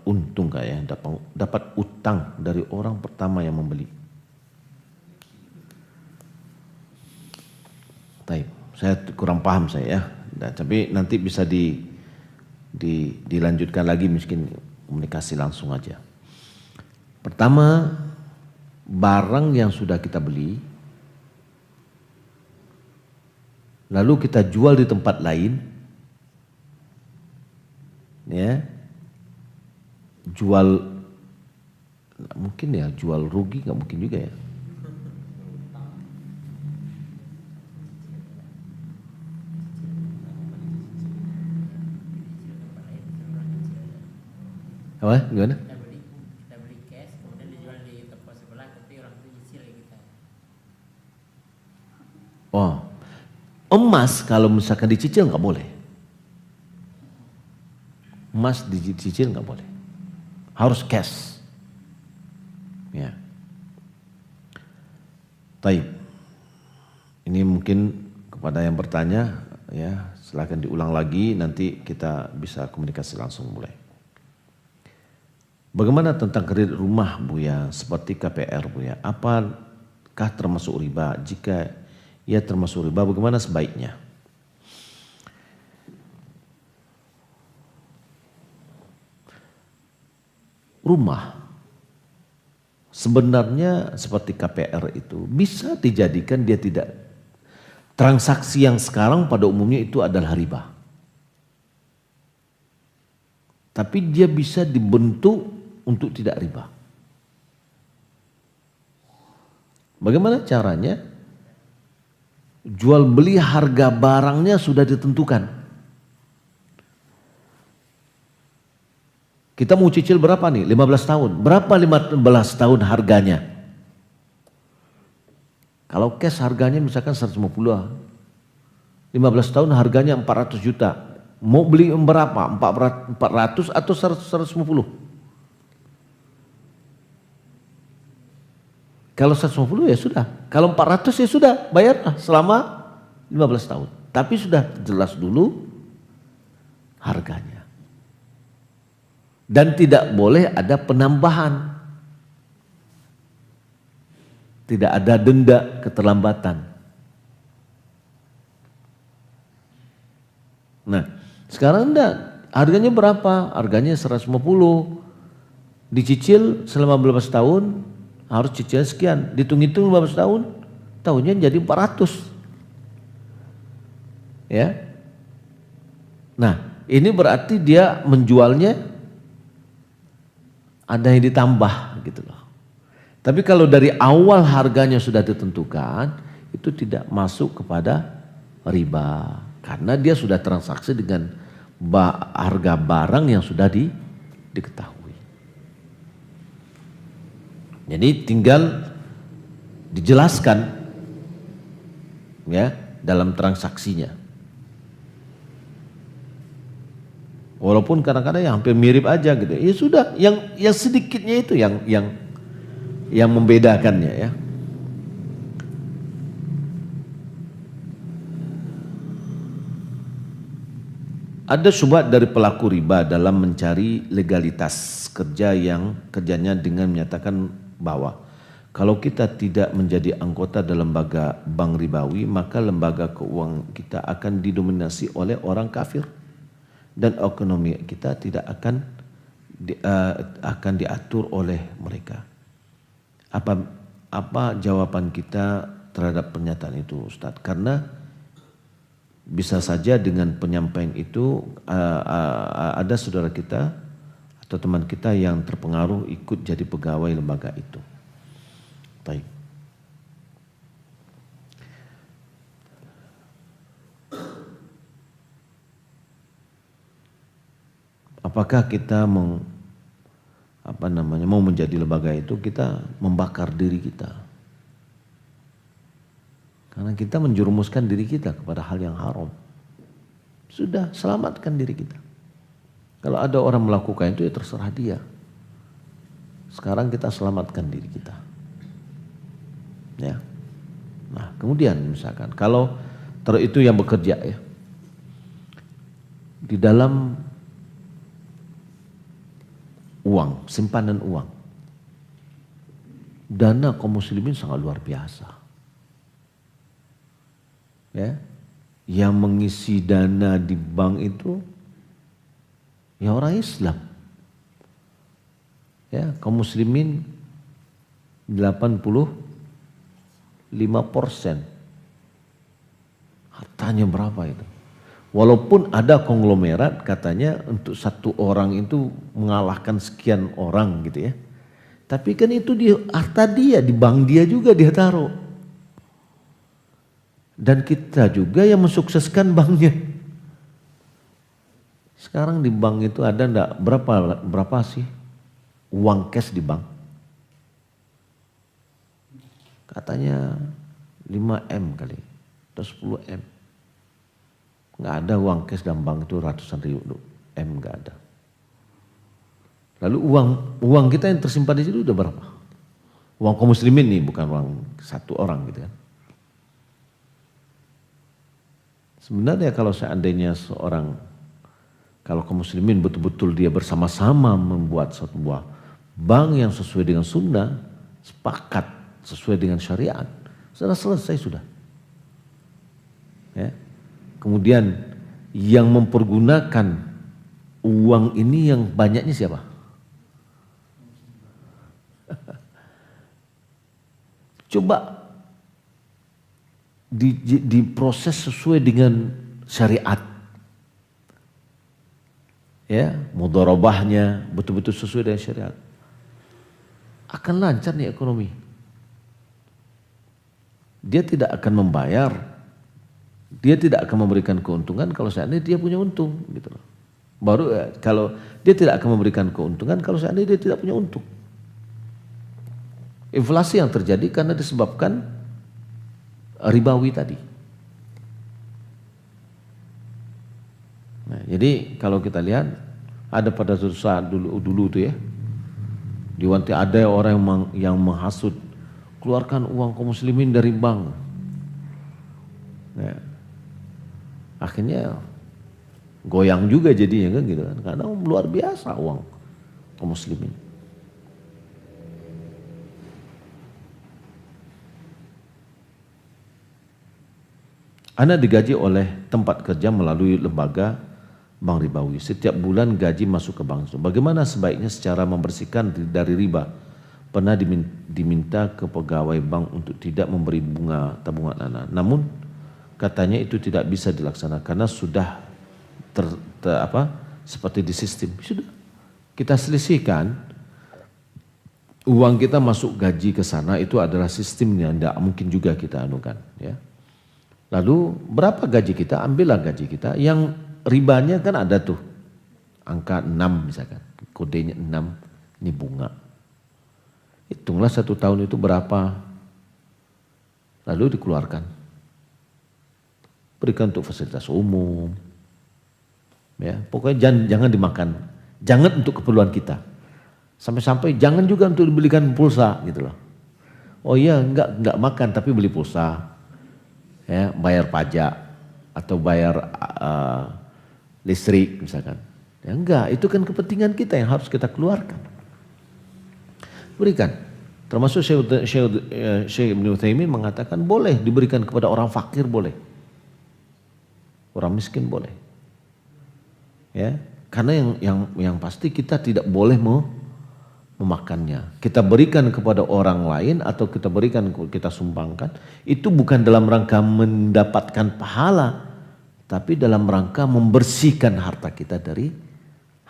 untung kayak dapat utang dari orang pertama yang membeli. Baik, saya kurang paham saya ya. Nah, tapi nanti bisa dilanjutkan lagi, mungkin komunikasi langsung aja. Pertama, barang yang sudah kita beli, lalu kita jual di tempat lain, ya, jual rugi, nggak mungkin juga ya. Apa? Gimana? Kita beli cash, kemudian dijual di toko sebelah, tapi orang itu nyicil kita. Oh, emas kalau misalkan dicicil nggak boleh. Emas dicicil nggak boleh, harus cash. Ya. Baik. Ini mungkin kepada yang bertanya, ya silakan diulang lagi, nanti kita bisa komunikasi langsung mulai. Bagaimana tentang kredit rumah Buya seperti KPR Buya? Apakah termasuk riba? Jika ia termasuk riba, bagaimana sebaiknya? Rumah sebenarnya seperti KPR itu bisa dijadikan dia tidak. Transaksi yang sekarang pada umumnya itu adalah riba. Tapi dia bisa dibentuk untuk tidak riba. Bagaimana caranya? Jual beli harga barangnya sudah ditentukan. Kita mau cicil berapa nih? 15 tahun. Berapa 15 tahun harganya? Kalau cash harganya misalkan 150. 15 tahun harganya 400 juta. Mau beli berapa? 400 atau 150? Kalau 150 ya sudah, kalau 400 ya sudah, bayarlah selama 15 tahun. Tapi sudah jelas dulu harganya. Dan tidak boleh ada penambahan. Tidak ada denda keterlambatan. Nah, sekarang enggak, harganya berapa? Harganya 150. Dicicil selama 15 tahun. Harus cicilan sekian, dihitung-hitung 15 tahun, tahunnya jadi 400. Ya. Nah, ini berarti dia menjualnya ada yang ditambah gitu loh. Tapi kalau dari awal harganya sudah ditentukan, itu tidak masuk kepada riba. Karena dia sudah transaksi dengan harga barang yang sudah diketahui. Jadi tinggal dijelaskan ya dalam transaksinya. Walaupun kadang-kadang yang hampir mirip aja gitu. Ya sudah, yang sedikitnya itu yang membedakannya ya. Ada syubhat dari pelaku riba dalam mencari legalitas kerja yang kerjanya dengan menyatakan bahwa kalau kita tidak menjadi anggota dalam lembaga bank ribawi, maka lembaga keuangan kita akan didominasi oleh orang kafir dan ekonomi kita tidak akan diatur oleh mereka. Apa jawaban kita terhadap pernyataan itu, Ustaz? Karena bisa saja dengan penyampaian itu ada saudara kita atau teman kita yang terpengaruh ikut jadi pegawai lembaga itu. Baik. Apakah kita mau menjadi lembaga itu, kita membakar diri kita. Karena kita menjerumuskan diri kita kepada hal yang haram. Sudah, selamatkan diri kita. Kalau ada orang melakukan itu ya terserah dia. Sekarang kita selamatkan diri kita. Ya. Nah, kemudian misalkan kalau itu yang bekerja ya. Di dalam uang, simpanan uang. Dana kaum muslimin sangat luar biasa. Ya, yang mengisi dana di bank itu ya orang Islam. Ya, kaum muslimin 85%. Hartanya berapa itu? Walaupun ada konglomerat katanya untuk satu orang itu mengalahkan sekian orang gitu ya. Tapi kan itu di harta dia, di bank dia juga dia taruh. Dan kita juga yang mensukseskan banknya. Sekarang di bank itu ada enggak berapa sih uang cash di bank? Katanya 5M kali atau 10M. Enggak ada uang cash dalam bank itu ratusan ribu M, enggak ada. Lalu uang kita yang tersimpan di situ udah berapa? Uang kaum muslimin nih, bukan uang satu orang gitu kan. Sebenarnya kalau seandainya kalau kaum muslimin betul-betul dia bersama-sama membuat suatu buah bank yang sesuai dengan sunnah, sepakat sesuai dengan syariat, sudah selesai sudah. Ya. Kemudian yang mempergunakan uang ini yang banyaknya siapa? Coba diproses sesuai dengan syariat. Ya, mudharabahnya betul-betul sesuai dengan syariat. Akan lancar nih ekonomi. Dia tidak akan membayar, dia tidak akan memberikan keuntungan kalau seandainya dia punya untung gitu loh. Baru kalau dia tidak akan memberikan keuntungan kalau seandainya dia tidak punya untung. Inflasi yang terjadi karena disebabkan ribawi tadi. Nah, jadi kalau kita lihat ada pada suatu saat dulu tuh ya, diwanti ada orang yang menghasut, keluarkan uang kaum muslimin dari bank. Nah, akhirnya goyang juga jadinya kan gitu kan, karena luar biasa uang kaum muslimin. Anda digaji oleh tempat kerja melalui lembaga bank ribawi. Setiap bulan gaji masuk ke bank. Bagaimana sebaiknya secara membersihkan dari riba? Pernah diminta ke pegawai bank untuk tidak memberi bunga tabungan anak. Namun katanya itu tidak bisa dilaksanakan karena sudah seperti di sistem. Sudah kita selisihkan, uang kita masuk gaji ke sana itu adalah sistemnya, tidak mungkin juga kita anukan. Ya. Lalu berapa gaji kita, ambillah gaji kita, yang ribanya kan ada tuh, angka 6 misalkan, kodenya 6, ini bunga. Hitunglah 1 tahun itu berapa, lalu dikeluarkan. Berikan untuk fasilitas umum, ya pokoknya jangan dimakan, jangan untuk keperluan kita. Sampai-sampai jangan juga untuk dibelikan pulsa gitu loh. Oh iya enggak makan tapi beli pulsa, ya bayar pajak atau bayar listrik misalkan. Ya enggak, itu kan kepentingan kita yang harus kita keluarkan. Berikan. Termasuk Syekh Ibnu Utsaimin mengatakan boleh diberikan kepada orang fakir, boleh. Orang miskin boleh. Ya, karena yang pasti kita tidak boleh memakannya. Kita berikan kepada orang lain atau kita sumbangkan, itu bukan dalam rangka mendapatkan pahala, tapi dalam rangka membersihkan harta kita dari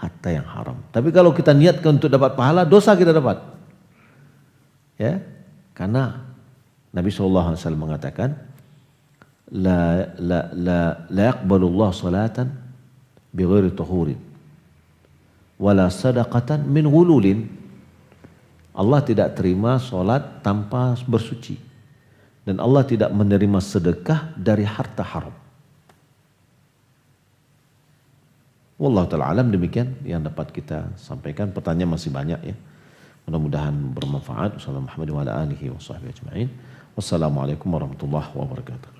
harta yang haram. Tapi kalau kita niatkan untuk dapat pahala, dosa kita dapat. Ya, karena Nabi SAW mengatakan, la yaqbalullah salatan bighairi tahurin wala sadaqatan min ghululin. Allah tidak terima solat tanpa bersuci, dan Allah tidak menerima sedekah dari harta haram. Wallahu ta'ala alam, demikian yang dapat kita sampaikan. Pertanyaan masih banyak ya. Mudah-mudahan bermanfaat. Wassalamualaikum warahmatullahi wabarakatuh.